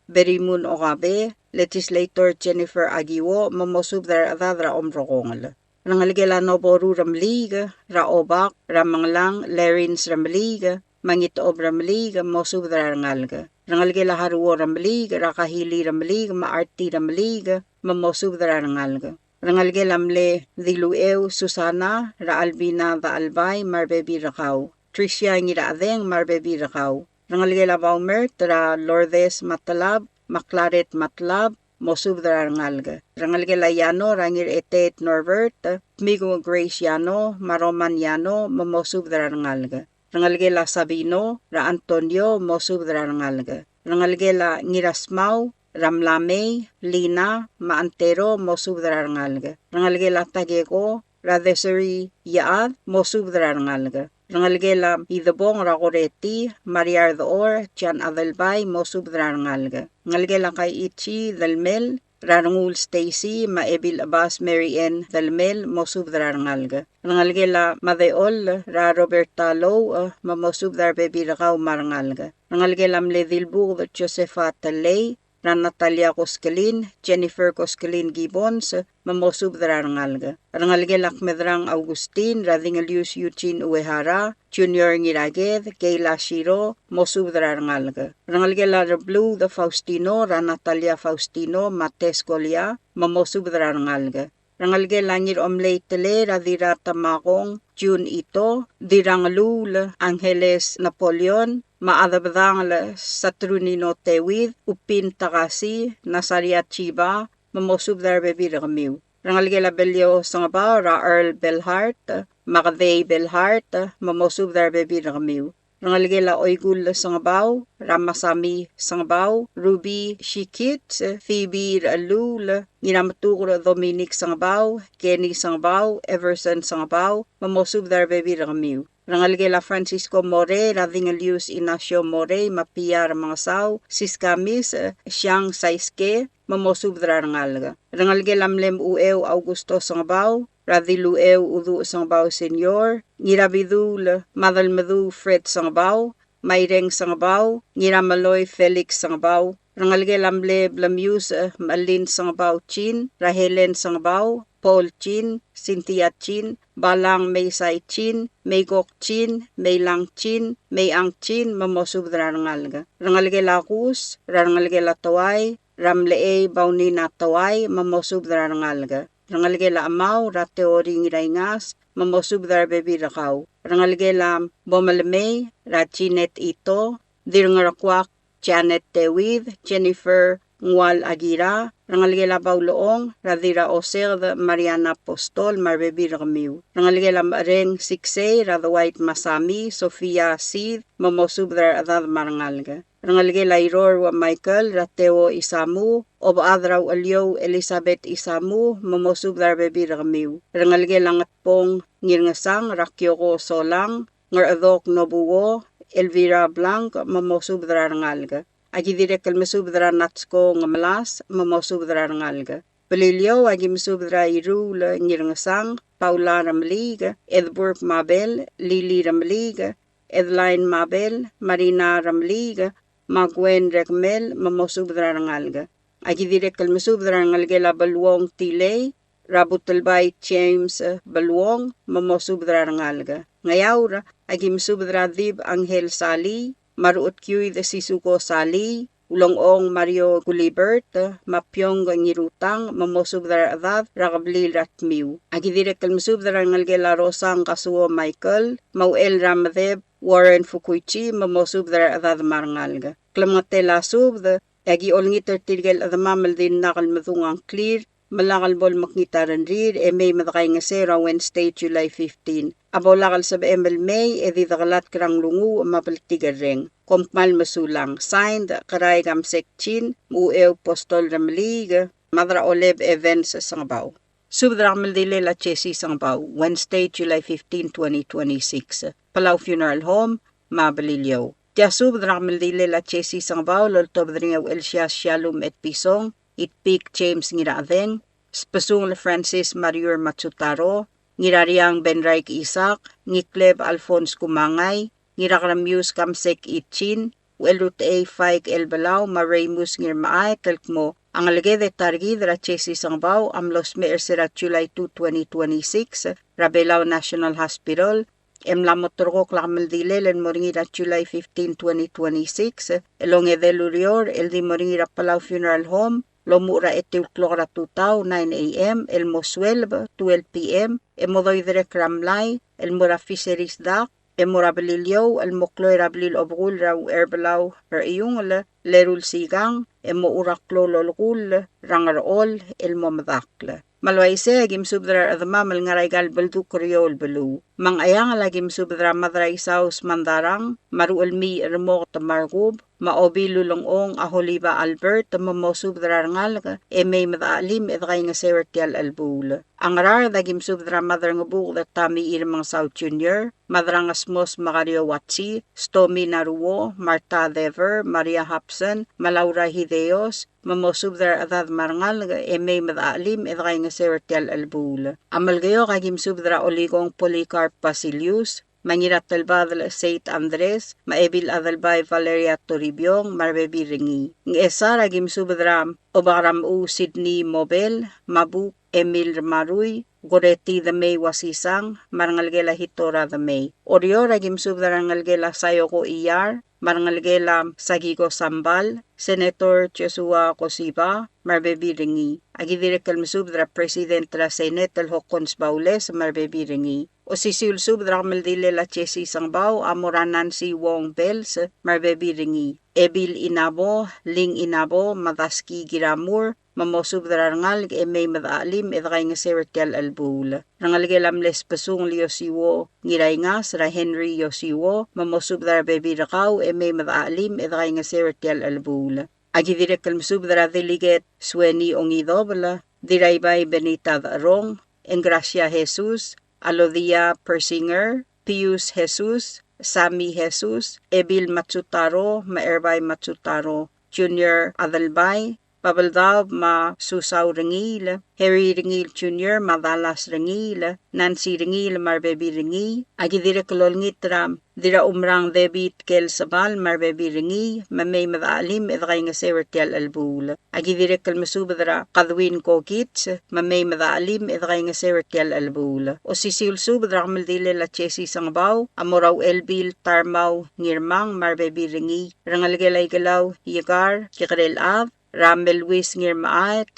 berimun Ochob, legislator Jennifer Agiwo, mamosubdar adadra omrokongla. Rangalgela noboru ramliga, raobak, ramanglang, lerins ramliga, mangitoob ramliga, mosubdar rangalga. Rangalgela haruo ramliga, rakahili ramliga, maarti ramliga, mamosubdar rangalga. Rangalgelamle dilueu Susana ra Albina da albay marbebi rakaw. Tricia ngira adeng marbebi rakaw. Rangalgela Baumert ra Lourdes Matlab, Maklaret Matlab, mosubdra rangalga. Rangalgela Yano rangir etet Norbert, Migo Grace Yano, Maroman Yano, mamosubdra rangalga. Rangalgela Sabino ra Antonio mosubdra rangalga. Rangalgela Ngirasmau, Ramlamay, Lina, Maantero, Mosubdra Rangalga. Rangalgela Tagego, Radesari Yaad, Mosubdra Rangalga. Rangalgela Idabong Ragoreti, Mariar the Or, Jan Adelbay, Mosubdra Rangalga. Rangalgela Kay Ichi, Dalmel, Rarangul Stacy, Maebil Abbas, Mary Ann, Dalmel, Mosubdra Rangalga. Rangalgela Madeol, Ra Roberta Low, Mamosubdar Bebi Ragaw Marangalga. Rangalgela Mledilbur, Josefa Talay, Ran Natalia Koskelin, Jennifer Koskelin Gibbons, Mamosubdra Rangalga. Rangalgelak Medrang Augustin, Radingalius Eugene Uehara, Junior Giraked, Gayla Shiro, Mosubdra Rangalga. Rangalgela Blue, the Faustino, Ran Natalia Faustino, Mates Golia, Mamosubdra Rangalga. Rangalgela Ngir Omlay Tele, Radira Tamakong, June Ito, Dirangalul, Angeles Napoleon, Maadabdang Satrunino Tewid, Upin Takasi, Nasaria Chiba, Mamosubdar Bebi Ramiu. Rangalgela Belio Sangaba, Ra Earl Belhart, Makadey Belhart, Mamosubdar Bebi Ramiu. Rangalgela Oygul Sengebau, Ramasami Sengebau, Ruby Shikit, Phoebe Alul, Niramatur Dominic Sengebau, Kenny Sengebau, Everson Sengebau, Mamosubdar Bebi Ramiu. Rangalgela Francisco More, Radingalius Inacio More, Mapiar Mangasaw, Siskamis, Siang Saiske, Mamosubdra Rangalga. Rangalgela Mlem Ueu Augusto Sengebau, Radilueu Udu Sengebau Senior, Nirabidul Madalmadu Fred Sengebau, Maireng Sengebau, Niramaloy Felix Sengebau, Rangalgela Mle Blamius Malin Sengebau Chin, Rahelen Sengebau, Paul Chin, Cynthia Chin, Balang Maysay Chin, Maygok Chin, Maylang Chin, Mayang Chin, Mamosubdra Rangalga. Rangalgela Kus, Rangalgela Tawai, Ramlee Baunina Tawai, Mamosubdra Rangalga. Rangalgela Amau, Rateori Ngiraingas, Mamosubdar Bebi Rakaw. Rangalgela Bomalmay, Rachinet Ito, Dirngarakwak, Janet Tewid, Jennifer Ngwal Agira, Rangalgela Bauloong, Radira Oserd, Mariana Postol, Marbebi Ramiu. Rangalgela Mareng Siksay, Radawait Masami, Sofia Sid, Mamosubdar Adad Marangalga. Rangalgela Iror Michael, Rateo Isamu, Obadraw Alyo, Elizabeth Isamu, Mamosubdar Bebi Ramiu. Rangalgela Ngatpong, Ngirngasang, Rakyoko Solang, Ngaradok Nobuo, Elvira Blanc, Mamosubdar Rangalga. Agi direkal masubdra natsko ngamalas, mamosubdra rangalga. Belilio agi masubdra irul ngirngasang, Paula Ramliga, Edburg Mabel, Lili Ramliga, Edline Mabel, Marina Ramliga, Magwen Regmel, mamosubdra rangalga. Agi direkal masubdra rangalga Balwong Tilay, Rabutalbay James Balwong, mamosubdra rangalga. Ngayaura agi masubdra Dib Angel Sali, Maruot Kyuy the Sisuko Sali, Ulong-ong Mario Gulibert, Mapyong Ngirutang, Mamosubdar Adad, Ragablil Ratmiu. Agidirek Kalmusubdar Ngalgela Rosang Kasuo Michael, Mauel Ramadeb, Warren Fukuichi, Mamosubdar Adad Marangalga. Klamatela Subd, Agi Olngiter Tirgel Adamamal din Nakal Mathungang Clear, Malakal bol maknitaran rir, May madakay nga sera Wednesday, July 15. Abolakal sa Emil May, didakalat krang lungu, mapaltigareng. Kompmal masulang. Signed, Karay Gamsek Chin, Muew Postol Ramlig, Madra Oleb Events Sengebau. Subdrakmal dile la Chesi Sengebau, Wednesday, July 15, 2026. Palau Funeral Home, Mabalilyo. Tia subdrakmal dile la Chesi Sengebau, loltobdringaw Elsias Shalom et Pisong, Itpik James Ngiraadeng, Spasung Francis Mariur Matsutaro, Ngirariang Benraik Isak, Ngikleb Alphonse Kumangay, Ngirakramius Kamsek Itchin, Welut A. Faik Elbelau, Maremus Ngirmaay, Kalkmo, ang alagede targid Chesi Sengebau, Amlos Meersera July 2, 2026, Rabelau National Hospital, Emlamotorok Lakmaldile, Len Moringira July 15, 2026, Elonge de Lurior, El di Moringira Palau Funeral Home, Lomura Etiuklora Tutau, 9 a.m., El Mosuelb, 12 p.m., Emodoidre Kramlay, El Mura Fisheries Dak, Emura Belilyo, El Mokloy Rablil Obrul, Rau Erbelau, Rayungl, Lerul Sigang, Emo Uraklo Lolgul, Rangarol, El Momadakle. Malwaise, Gim Subdrar Adamamal Ngaraygal Baldu Kriol Belu. Mangayang lagim subdra madray saus mandarang, maruulmi remok tamargub, maobi lulongong aholiba Albert, mamosubdra ngalga, may madaalim edray nga sewertial albul. Ang rar dagim subdra madrang buk tami irmang South Junior, madrangas mos Magario Watsi, Stomi Naruo, Marta Dever, Maria Hapson, Malaura Hideos, mamosubdra adad marangal may madaalim edray nga sewertial albul. Amalgayo kagim subdra oligong Policarp Basilius, Mangirat Talbadal St. Andres, Maebil Adalbay Valeria Toribiyong, Marbebi Ringi. Ng esa ragim subdram Obaram U Sydney Mobel, Mabuk Emil Maruy, Goreti the May Wasisang, Marangalgela Hitora the May. Oryo ragim subdarangalgela Sayoko Iyar, Marangalgela Sagigo Sambal, Senator Joshua Cosiba, Marbebi Ringi. Agidirekal misubdra President la Senate el Hokons Baules, Marbebi Ringi. O sisul subdra maldile la Chesi Sengebau, Amoranan si Wong Bells, Marbebi Ringi. Ebil Inabo, Ling Inabo, Madaski Giramur, mamosubdra rangal may madaalim edray nga sewertial albul. Rangalgelam les pasung Yosiwo ngirayngas ra Henry Yosiwo, mamosubdra bebi rakaw may madaalim edray nga sewertial albul. Agidirekal masubdra delegat Sueni Ongidobla, Diraybay Benita Arong, Engracia Jesus, Alodia Persinger, Pius Jesus, Sami Jesus, Ebil Matsutaro, Maerbay Matsutaro, Junior Adalbay, Pabaldaw ma Susaw Ringil, Harry Ringil Jr. Madalas Ringil, Nancy Ringil Marbebi Ringi, Agidirekulol ngitram, Dira umrang debit kel sabal Marbebi Ringi, Mamay madaalim edray nga sewertial albul. Agidirekul masubadra kadwin kokits, Mamay madaalim edray nga sewertial albul. O sisil subadra kamaldile la Chesi Sengebau, Amoraw Elbil Tarmaw ngirmang Marbebi Ringi, Rangalgelay galaw Yagar, Giraked Av, Ramel Luis ngir maat,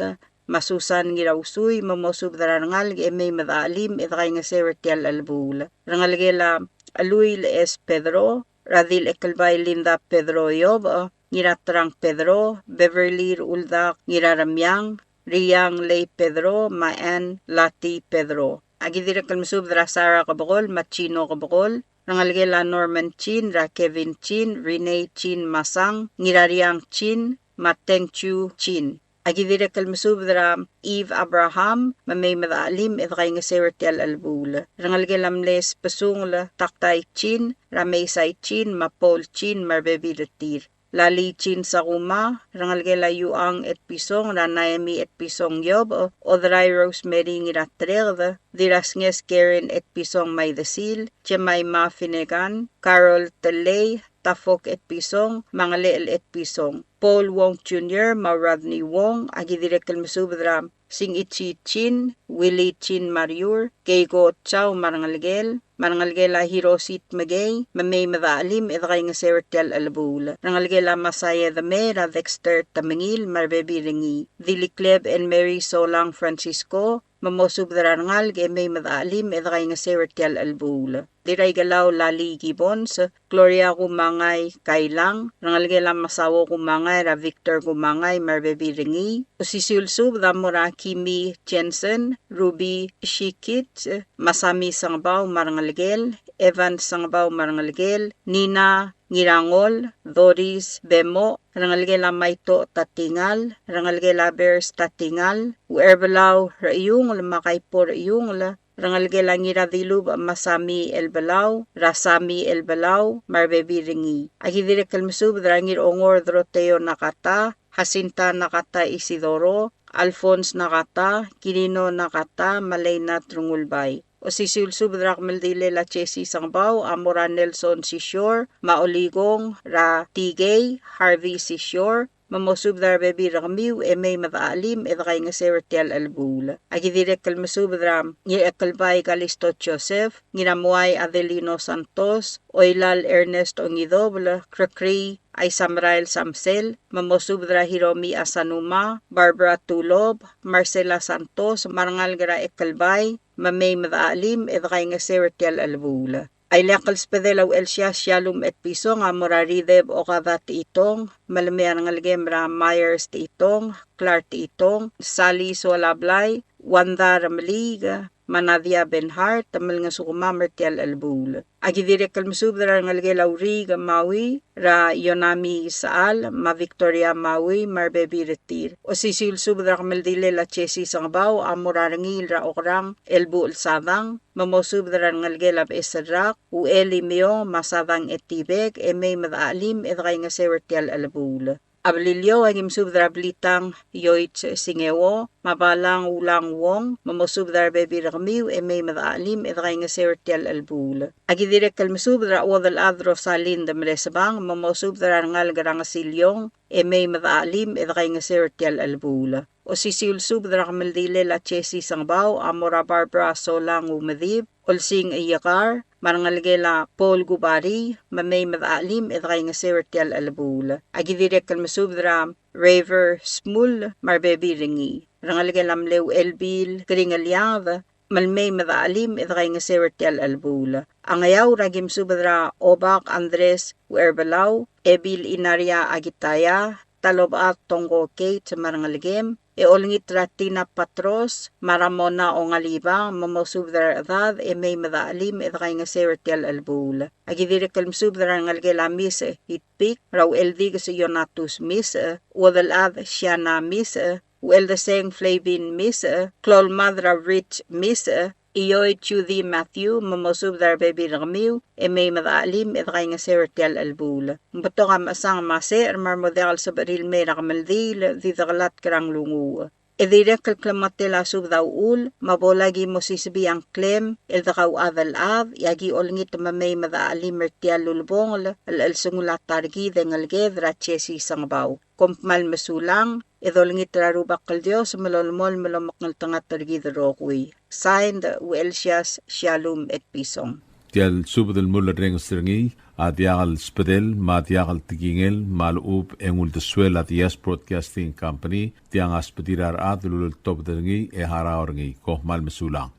masusan ngir ausuy, mamosubdra rangal may madaalim edray nga sewertial albul. Rangalgela Aluil es Pedro, Radil Ekalbay Linda Pedro Yob, ngiratrang Pedro, Beverly Uldak ngiraramyang, Riyang Lay Pedro, Maan Lati Pedro. Agidirekal masubdra Sara Kabakol, Machino Kabakol, Rangalgela Norman Chin, Ra Kevin Chin, Renee Chin Masang, ngirariang Chin, Matengchu Chin. Agidirekal masubdra Eve Abraham, Mamay madaalim edray nga sewertial albul. Rangalgelam les pasungla Taktay Chin, Ramaysay Chin, Mapol Chin, Marbebi Retir. Lali Chin Sakuma, Rangalgela Yuang et Pisong, Ranayami et Pisong Yob, Odray Rosemary ngiratreg, Dirasnges Karen et Pisong Maydasil, Chemay Ma Finegan, Carol Telay, Tafok et Pisong, Mangaleel et Pisong. Paul Wong Jr., Mauradni Wong, Agidirekal masubdra Singichi Chin, Willie Chin Mariur, Keigo Chow Marangalgel, Marangalgela Hirosit Magay, Mamay madaalim edray nga sewertial albul. Rangalgela Masaya Damera, Dexter Tamangil, Marbebi Ringi, Dilikleb and Mary Solang Francisco, mamosubdra rangal may madaalim edray nga sewertial albul. Diray galaw Lali Gibbons, Gloria Kumangay Kailang, Rangalgela Masawo Kumangay, Ra Victor Kumangay, Marbebi Ringi, Usisulsub Damura Kimi Jensen, Ruby Shikit, Masami Sengebau Marangalgel, Evan Sengebau Marangalgel, Nina Ngirangol, Doris Bemo, Rangalgela Maito Tatingal, Rangalgela Bears Tatingal, Elbelau Rayung, Makaypo Rayung, Rangalgela Ngiradilub Masami Elbelau, Rasami Elbelau, Marbebi Ringi. Agidirekal masubdra ngir ongor Droteo Nakata, Jacinta Nakata Isidoro, Alphonse Nakata, Kirino Nakata, Malayna Trungulbay. O sisulsubdra kamaldile la Chesi Sengebau, Amora Nelson Sishore, Maoligong, Ra Tigay, Harvey Sishore, mamosubdra bebi ramiw may madaalim edray nga sewertial albul. Agidirekal masubdra ngir ekalbay Kalisto Joseph, ngiramuay Adelino Santos, Oilal Ernest Ongidobla, Krakri ay Samrael Samsel, mamosubdra Hiromi Asanuma, Barbara Tulob, Marcela Santos, Marangalgara ekalbay, mamay madaalim edray nga sewertial albul. Ay lakal spedelaw Elsia Shalom et Pisong, Amorarideb Okada Tiitong, Malamea Ngalgemra Myers Tiitong, Clark Tiitong, Sally Solablay, Wanda Ramaliga, Manadia Benhart, tamal nga sukuma Mertial Albul. Agi Direchuldak masubdra ngalge Lauri Maui, ra Yonami Saal, ma Victoria Maui, marbebi retir. O sisil subdra kamaldile la Chesi Sengebau, amurarangil ra okrang, elbu sadang, mamosubdra ngalge la Esadrak, u eli meo, masadang etibek, may madaalim, edray nga Mertial Albul. Ablilyo ang imsubdra blitang yoit singewo, mabalang ulang wong, mamosubdra bebi rakmiw, may madaalim, edray nga Mertial Albul. Agi Direchuldak masubdra wadal adro salin da mresabang, mamosubdra ngal garang silyong, may madaalim, edray nga Mertial Albul. O sisil subdra kamaldile la Chesi Sengebau, amora Barbara solang umadib, olsing iyakar, marangalgela Paul Gubari, mamay madaalim, edray nga Mertial Albul. Agi Direchuldak masubdra Raver Smul, marbebi ringi. Rangalgela mlew elbil, kringalyad, malmay madaalim, edray nga Mertial Albul. Angayaw ragim subdra Obak Andres u Elbelau, ebil inarya agitaya, talobat tonggo Kate marangalgem, olngit ratina patros, maramona o ngaliba, mamosubdra adad, may madaalim, edray nga Mertial Albul. Agi Direchuldak masubdra ngalgela mis hitpik, raw eldig sa Yonatus mis, wadalad siya na mis, weldaseng Flavin mis, klolmadra Rich mis, iyoy Chudi Matthew, mamosubdar bebi ramiw, may madaalim, edray nga Mertial Albul. Mbato ka masang mase, marmodel sa baril may rakamaldil, didagalat karang lungu. Direchuldak klamatela subdaw ul, mabolagi mo sisbi ang klem, eldakaw adal-ad, yagi olngit mamay madaalim Mertial Lulbong, al-alsungulat targi dengalged Chesi Sengebau. Kompmal masulang, idolngit rarubak kaldios, malolmol malamaknal tangat targi darokwi. Signed, Welsias, Shalom et Pisong. Tial subdel mulla reng stringi, adiagal spedel, madiagal tigingel, malub engul de suela dias broadcasting company, tiang aspedirar adlul top dringi haraorngi, kohmal mesulang.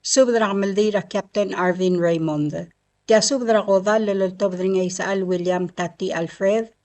Subdra maldira Captain Arvin Raymond. Tia subdra kodal lulul top dringi sa William Tati Alfred,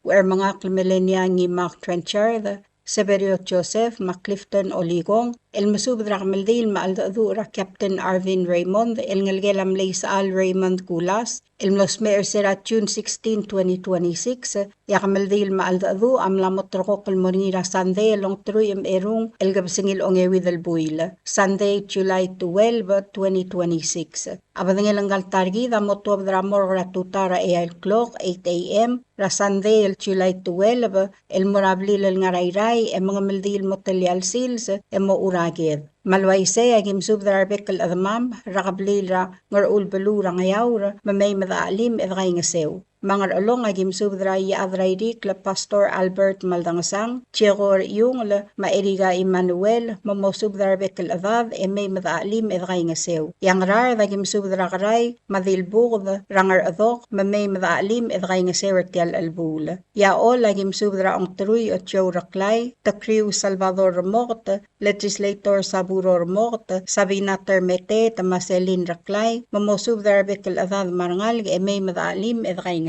where mga millennia ngi Mark Trenchard, Severio Joseph, Clifton Oligong, el masubdra maldil maaldura Captain Arvin Raymond, el ngalgelam Al Raymond Kulas, el mlosmer sera June 16, 2026, yakamaldil maaldadu am lamotroko kalmonira Sunday long truyem erung el gabsingil ongewi del buil, Sunday, July 12, 2026. Abadangel ang galtargi da motobdra morra tutara el clock 8 a.m. Ra Sunday el July 12, el morablil el ngarayray, el mga maldil motelyal sils, el mo uragid. Malwaise agim subdarbek al admam, rakablil ra ngar ulbelu ra ngayawra, mamay madaalim edray ngasew. Mangar along agim subdra yaadray la Pastor Albert Maldangasang, Chigor yung la Maeriga Emmanuel, mamosubdarbek al adad, may madaalim edray ngasew. Yang rar agim subdra karay, madilbugd, rangar adok, mamay madaalim edray ngasew Mertial Albul. Yaol agim subdra ang truy at Joe Reklai, takriw Salvador Ramort, legislator Saburo Ramort, Sabina Termete, Tamaselin Reklai, mamosubdarbek al adad marangal, may madaalim edray ngasew.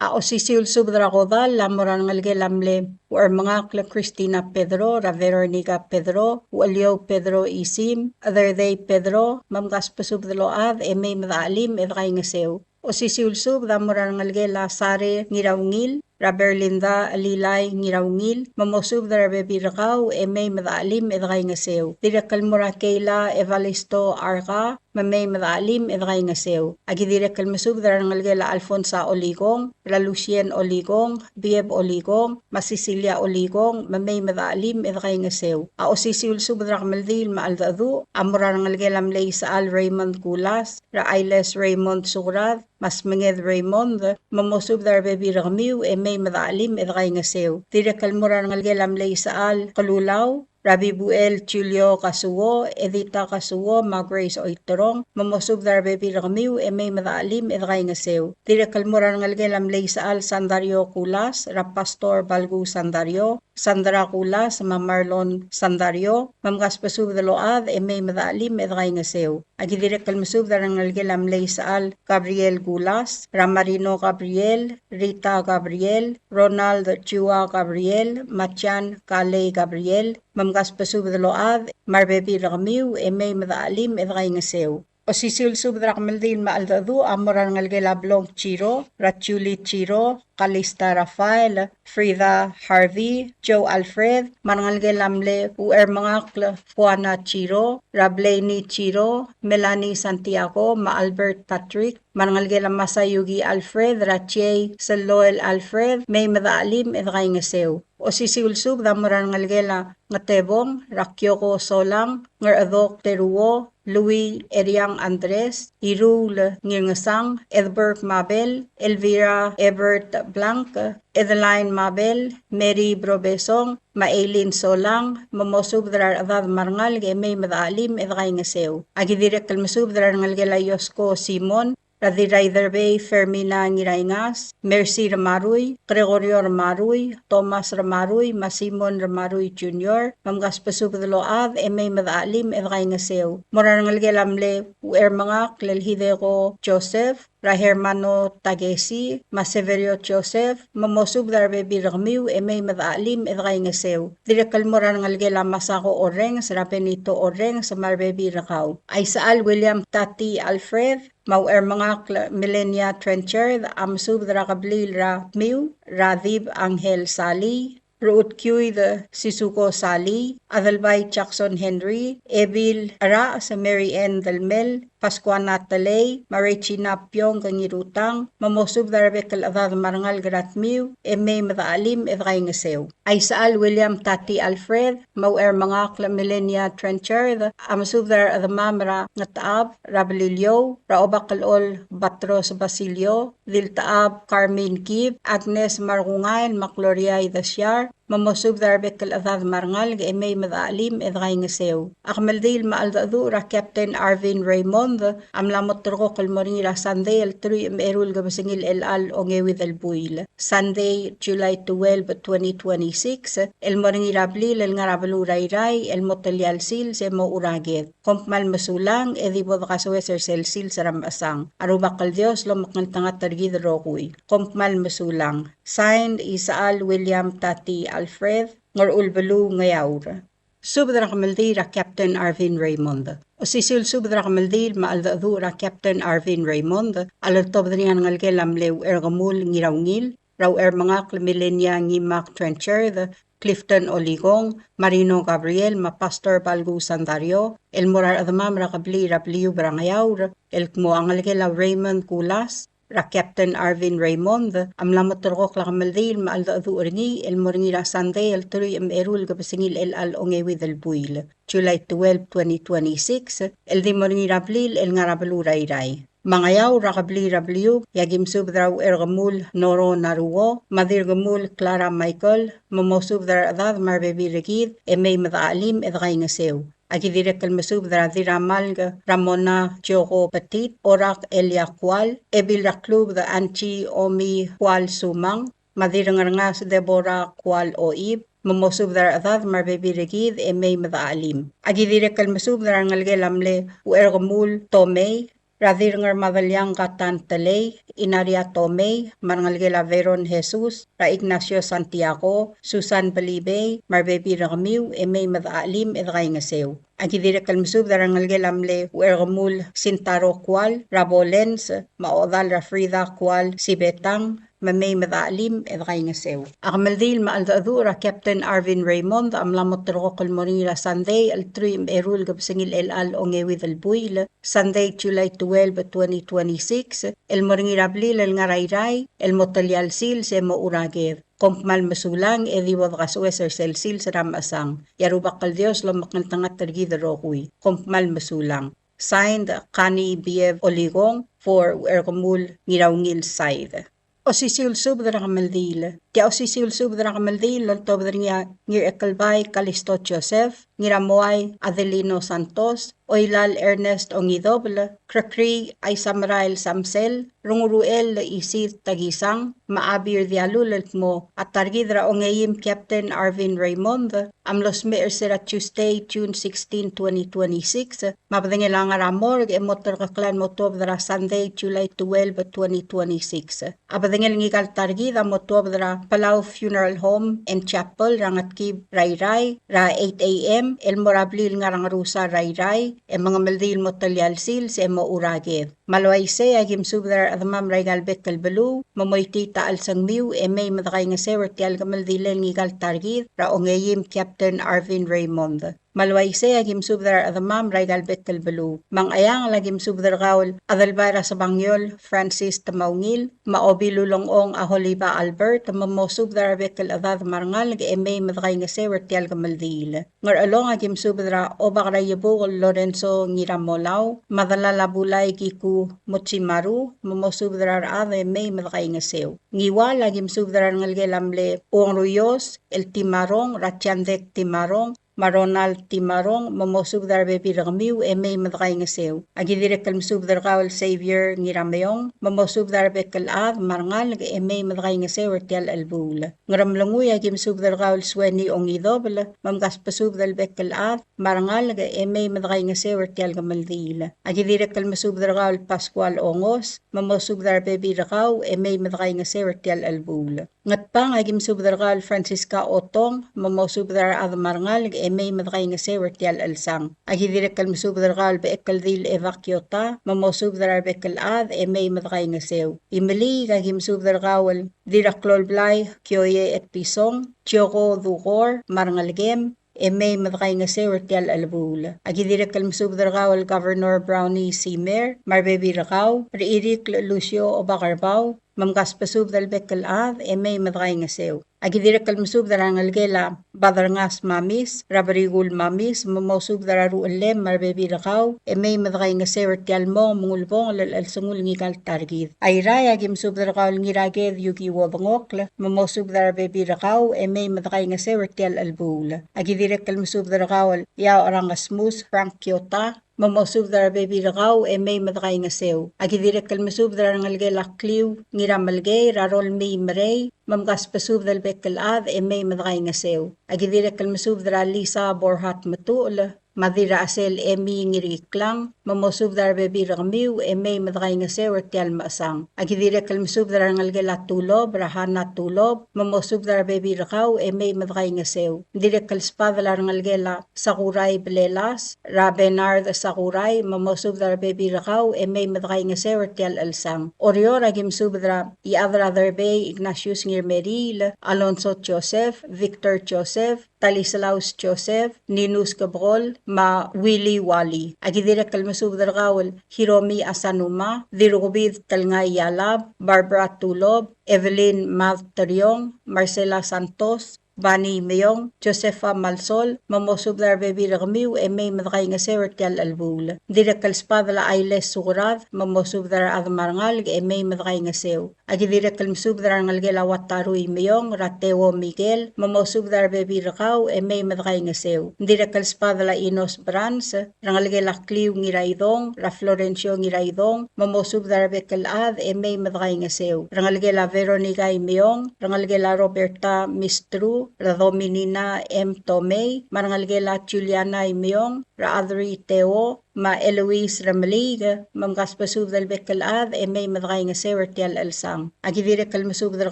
O sisil subdra kodal, lamuran ngalge lamle, or mga kla Cristina Pedro, ra Veronica Pedro, Walio Pedro Isim, other day Pedro, mamgas pasubdaload, may madaalim edray ngasew. O sisil subdra lamuran ngalge la Sare Ngirawngil, Raberlinda Alilay Ngirawngil, mamosubdra bebirakaw, may madaalim edray ngasew. Direchuldak Kayla Evalisto Arca, mamay madaalim edray ngasew. Agi Direchuldak masubdra ngalgela Alfonsa Oligong, La Lucien Oligong, Bieb Oligong, Masisilia Oligong, mamay madaalim edray ngasew. O sisil subdra maldil maaldadu, amura ngalgela mlay sa Al Raymond Kulas, Ra Ailes Raymond Sugrad, mas menged Raymond, mamosubdra bebiramiw, may madaalim edray ngasew. Direchuldak ngalgela mlay sa Al Kalulaw, Rabbi Buel Julio Kasuo, Edita Kasuo, Grace Oitorong, mamosubdar bebiramiw, may madaalim edray ngasew. Direchuldak ngalgelam lay sa Al Sandario Kulas, Rapastor Balgu Sandario, Sandra Kulas, Marlon Sandario, Mamgaspasub the Load, May Madalim, Edrangaseu. Agidirek Kalmusub, the Rangalgelam Leisal, Gabriel Gulas, Ramarino Gabriel, Rita Gabriel, Ronald Chua Gabriel, Machan Kale Gabriel, Mamgaspasub the Load, Marbebi Ramiu, May Madalim, Edrangaseu. O sisilsub drakmeldin maaldadu amoran ngalgelablong Chiro, Rachuli Chiro, Kalista Rafael, Frida Harvey, Joe Alfred, Mangalgelamle Uermangakl Juana Chiro, Rableni Chiro, Melanie Santiago, Ma-Albert Patrick, Mangalgelam Masayugi Alfred, Rachie Saloel Alfred, May Madaalim Edrangaseu. O sisilsub damoran ngalgela ngatebong, Rakyoko Solang, Ngaradok Teruo, Louis Eriang Andres, Irul Ngirngasang, Edbert Mabel, Elvira Ebert Blanc, Edeline Mabel, Mary Brobesong, Maylin Solang, Mamosub drar adad marngal ge may madaalim edgay ngaseu. Agidirek kalmasub drar ngalgela Yosko Simon, Radiray Derbey, Fermina Ngiraingas, Mercy Ramaruy, Gregorio Ramaruy, Thomas Ramaruy, Masimon Ramaruy Jr., Mamgaspasub the Load, May Madaalim, Edgay Ngaseu. Morangalgelamle, Uermangak, Lelhidego Joseph, Rahermano Tagesi, Maseverio Joseph, Mamosub Darbe Birgmiu, May Madaalim, Edgay Ngaseu. Direkal Morangalgela Masako Oreng, Sarapenito Oreng, sa Marbebi Rakaw. Aisaal William Tati Alfred, Mauermangak Milenia Trencher, Amsub Drakablil Ra Miu, Radib Angel Sali, Ruut Cuy the Sisuko Sali, Adalbay Jackson Henry, Ebil Ara sa Mary Ann Dalmel, Pascuana Talay, Marichina Pyong Kangirutang, Mamosub Darabekal Adad Marangal Gratmiu, May Madaalim Edgay Ngaseu. Aisaal William Tati Alfred, Mauermangak Milenia Trencher, Amsub Dar Adamamra Ngataab, Rabililio, Raobakalol Batros Basilio, Diltaab Carmen Kib, Agnes Marungain, Macloria Idasyar, Mamosub Darbekal Adad Marngal, May Madaalim Edgay Ngaseu. Akmeldil Maaldadu Ra Captain Arvin Raymond, Amlamot Turko Kalmorira Sunday El Tri Erul Gabasingil El Al Ongewi del Buil. Sunday, July 12, 2026, El Moringira Blil El Ngarabalu Rayray, El Motelial Sil Se Mo Uraget. Kompmal Masulang, Edibod Kasweser Sel Sil Saram Asang. Arubakal Dios Lomakal Tangat Targid Rokuy. Kompmal Masulang. Signed Isaal William Tati Alfred, Ngor Ulbelu Ngayaur. Subdra Kamaldira Captain Arvin Raymond. O sisil subdra Kamaldil maaldadura Captain Arvin Raymond, alaltobdrian ngalgelam lew ergamul ngirawngil, raw mga Milenia Ngimak Trencher, Clifton Oligong, Marino Gabriel, Pastor Balgu Sandario, El Morar Adamam Rakabli Rabliu Brangayaur, El Kmo Angalgela Raymond Kulas, Ra Captain Arvin Raymond, amlamot turkok lakamaldil maaldadu uringi, El Moringira Sunday, El Turi Erul Gabasingil El Al Ongewi del Buil. July 12, 2026, El Di Moringira Blil El Ngarabalu Rayray. Mangayaw Rakabli Rabliu, Yagim Subdraw Ergamul Noro Naruo, Madirgamul Clara Michael, Mamosubdar Adad Marbebi Regid, May Madaalim Edgay Ngaseu. Agidirek Kalmasub Dradira Malga, Ramona Joko Petit, Orak Elia Kual, Ebil Raklub the Anchi Omi Kual Sumang, Madirangarngas Deborah Kual Oib, Mamosub Dar Adad Marbebi Regid, May Madaalim. Agidirek Kalmasub Darangalgelamle, Uergamul Tomei, Radirngar Madalyang Katan Talay, Inaria Tomei, Marangalgela Veron Jesus, Ra Ignacio Santiago, Susan Balibay, Marbebi Ramiu, May Madaalim Edgay Ngaseu. Agidirek Kalmasub Darangalgelamle, Uergamul Sintaro Kual, Rabolens, Maodal Rafrida Kual, Sibetang, May Madaalim Edgay Ngaseu. Akmaldil maaldadura Captain Arvin Raymond, amlamot turko Kalmorira Sunday, El Trim Erul Gabsingil El Al Ongewi del Buil, Sunday, July 12, 2026, El Moringira Blil El Ngarayray, El Motelial Sil Se Mo Uraget. Kompmal Masulang, Edibod Kasweser Sel Sil Saram Asang. Yarubakal Dios Lomakal Tangat Targid Rokuy. Kompmal Masulang. Signed, Kani Biev Oligong for Ergamul Ngirawngil Side. O sisil subdra kamaldil, Tia osisil subdra kamaldi loltobdra ngir ekalbay Kalisto Joseph, ngiramoy Adelino Santos, Oilal Ernest Ongidoble, Krakri ay Samrael Samsel, Runguruel Isir Tagisang, Maabir Dialulelt mo, at Targidra Ongeim Captain Arvin Raymond, Amlos Meer Sira Tuesday, June 16, 2026, Mabdingilang Aramorg, Emotor Kaklan Motobdra Sunday, July 12, 2026. Abadingil ngigal Targida Motobdra Palau Funeral Home and Chapel, Rangatkib Rayray, Ra 8 a.m., El Morablil Ngarangarusa Rayray, e mga maldil mo talyalsil sa emo uragid. Malway se agim subdar adamam raygal Bechekldil, mamoyti taal sang miu e may madakay nga sewer tial gamaldilen ngigal targid, ra Ongeim Captain Arvin Raymond. Malway se agim subdar adamam raygal Bechekldil, mang ayang lagim subdar gaul adalbara sa Bangyol, Francis Tamaungil, maobi lulongong Aholiba Albert, mamo subdar Bekel adad marngal e may madakay nga sewer tial gamaldil. Ngar along agim subdra obak rayabu Lorenzo Ngiramolaw, madalala bulay kiku Mochimaru, mamosubdrar ade may madakay nga sew. Ngiwa lagim subdrar ngalgelamle Uang Ruyos, El Timarong, Ratchandek Timarong, Maronal Timarong, mamosubdar bebi ragmiw e may madakay nga sew. Agidirek kalmusubdar kawal Savior Ngiramayong, mamosubdar bekal ad marngal e may madakay nga sew tial albul. Ngaramlanguy agim subdar kawal Sweni Ongidoble, mamgas pasubdal bekal ad marngal e may madakay nga sew tial gamaldil. Agidirek kalmusubdar kawal Pascual Ongos, mamosubdar bebi rakaw e may madakay nga sew tial albul. Ngatpang agim subdar kawal Francisca Otong, mamosubdar ad marngal e may madakay nga sewer tial alsang. Agidirek kalmusubdar kawal Bechekldil evacuota, mamosubdar bekal ad e may madakay nga sew. Imili agim subdar kawal Direchuldak, Kyoye et Pisong, Choko Dukor, Marngalgem, e may madakay nga sewer tial albul. Agidirek kalmusubdar kawal Governor Brownie Simer, Marbebi Rakaw, Riirik Lucio Obacarbaw, mamgas pasubdal bekal ad e may madakay nga sew. Agidirek kalmusubdar ang algela badarngas mamis, rabarigul mamis, mamosubdar aruulem marbebi rakaw, e may madakay nga sewer tial mo mungulbong lalalsungul ngigal targid. Ayray agim subdar kawal Giraked yugi wabangokla, mamosubdar bebi rakaw, e may madakay nga sewer tial albul. Agidirek kalmusubdar kawal yaw arangasmus Frank Kyota, mamosubdar bebi rakaw e may madakay nga sew. Agidirek kalmusubdar ang algela kliw ngiramalgay rarol may marey, mamgas pasubdal bekal ad e may madakay nga sew. Agidirek kalmusubdar Lisa Borhat Matul, Madira asel emi ngiriklang, mamosubdar bebi ragmiw e may madakay nga sewer tial maasang. Agidirek kalmusubdar ngalgela tulob, rahana tulob, mamosubdar bebi rakaw e may madakay nga sew. Direk kalspadlar ngalgela sakuray belelas, rabenard sakuray, mamosubdar bebi rakaw e may madakay nga sewer tial alsang. Orior agim subdra iadra derbey Ignatius Ngirmeril, Alonso Joseph, Victor Joseph, Talislaus Joseph, Ninus Gabrol, ma Willy Wally. Agidirek kalmusubdar kawal Hiromi Asanuma, Dirubid Talngay Yalab, Barbara Tulob, Evelyn Mavteriong, Marcela Santos, Bani Meyong, Josefa Malsol, mamosubdar bebi ragmiw e may madakay nga sewer tial albul. Direk kalspadla Ailes Sukurad, mamosubdar admarngal e may madakay nga sew. Agidirek kalmusubdar ngalgela Wataruy Meyong, Rateo Miguel, mamosubdar bebi rakaw e may madakay nga sew. Direk kalspadla Inos Brands, rangalgela Kliw Ngiraydong, Ra Florencio Ngiraydong, mamosubdar bekal ad e may madakay nga sew. Rangalgela Veronica Meyong, rangalgela Roberta Mistru, Ra Dominina M. Tomei, marangalgela Juliana Imyong, Ra Adri Teo, ma Eloise Ramaliga, mamgas pasubdal bekal ad e may madakay nga sewer tial alsang. Agidirek kalmusubdar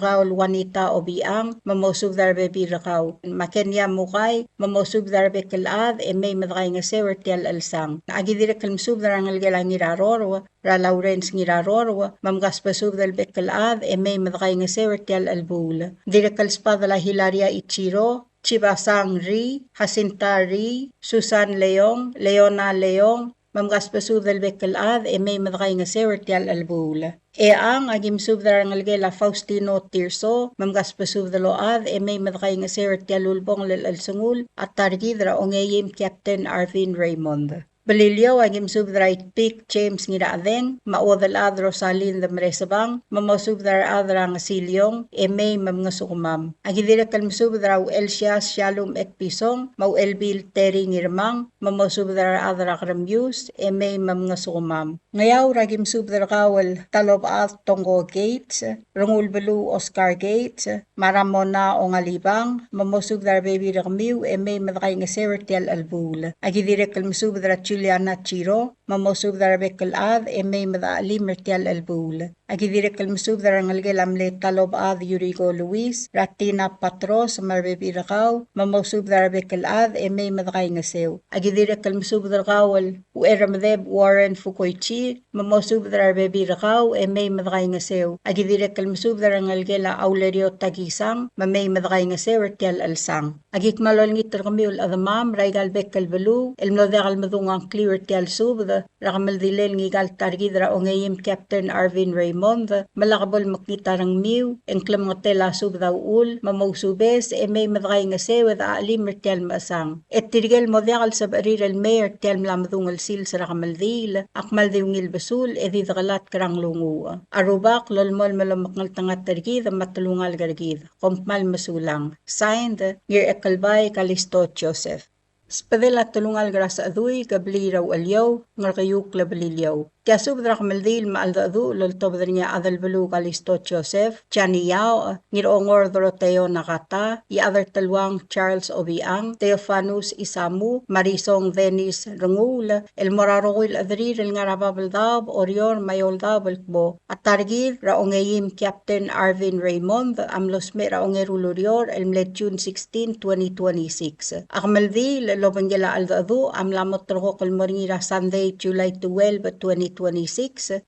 kawal Juanita Obiang, mamosubdar bebi rakaw. Makenya Mukay, mamosubdar bekal ad e may madakay nga sewer tial alsang. Agidirek kalmusubdar ngalgela Ngirarorwa, Ra Lawrence Ngirarorwa, mamgas pasubdal bekal ad e may madakay nga sewer tial albul. Direk kalspadala Hilaria Ichiro, Chibasang Ri, Jacinta Ri, Susan Leong, Leona Leong, mamgas pasubdal bekal ad e may madakay nga sewer tial albul. E ang agim subdar ngalgela Faustino Tirso, mamgas pasubdalo ad e may madakay nga sewer tial ulbong lalalsungul at targidra Ongeim Captain Arvin Raymond. Belilyo agim subdra ikpik James ngira adeng, maodal adro salin the mresabang, mamosubdra adra nga silyong, may mam nga sukumam. Agidira kalmusubdra u Elsias Shalom ek pisong, mau elbil teri ngirmang, mamosubdra adra kramyus, may mam nga sukumam. Ngayaw ragim subdra kawal talob at Tonggo Gates, Rungul Belu Oscar Gates, Maramona Ongalibang, mamosubdra baby rakmiw, may madakay nga sewertial albul. Agidira kalmusubdra Juliana Chiro, mamosubdra Bechekldil, may madali mertial albul. Agidira kalmusubdra ngalgelamle talob ad Yurigo Luis, Ratina Patros, marbebirakaw, mamosubdra Bechekldil, may madakay nga sew. Agidira kalmusubdra kawal, ueramdeb Warren Fukoichi, mamosubdra bebirakaw, may madakay nga sew. Agidira kalmusubdra ngalgela Aulerio Tagisang, may madakay nga sew ertial alsang. Agik malol ngitter kamiul adamam, raigal Bechekldil, elmlodekal madungang clear tial subda, rakamaldilel ngigal targidra Ongeim Captain Arvin Raymond, malakabol makita ng miw, engklam nga tela subda uul, mamosubes, may madakay nga sewed aalim ertial maasang. Et tirigel modekal sa bariral mayor tial mlamadungal sil sa rakamaldil, akmaldiwngil basul, edidakalat karang lungu. Arubak, lolmol malamakngal tangat targid, matulungal gargid, kompmal masulang. Signed, Giraked, Kalisto Joseph. Spadela tulungal grasa aduy, kabliraw alyaw, ngarkayuk labalilyaw. Kaya subdra kamaldil maalda adu, lultobdra niya Elbelau Kalisto Joseph, Chaniyaw, ngirongor Doroteo Nakata, iadar talwang Charles Obiang, Teofanus Isamu, Marisong Venice Rungul, el Morarowil Adrir, el Ngarababaldab, Orior Mayoldab, Elkbo, at targid Ongeim Captain Arvin Raymond, amlosme Ongerulurior, el June 16, 2026. Akamaldil, lobangela alda adu, amlamot troko kalmoringira Sunday, July 12, 2026,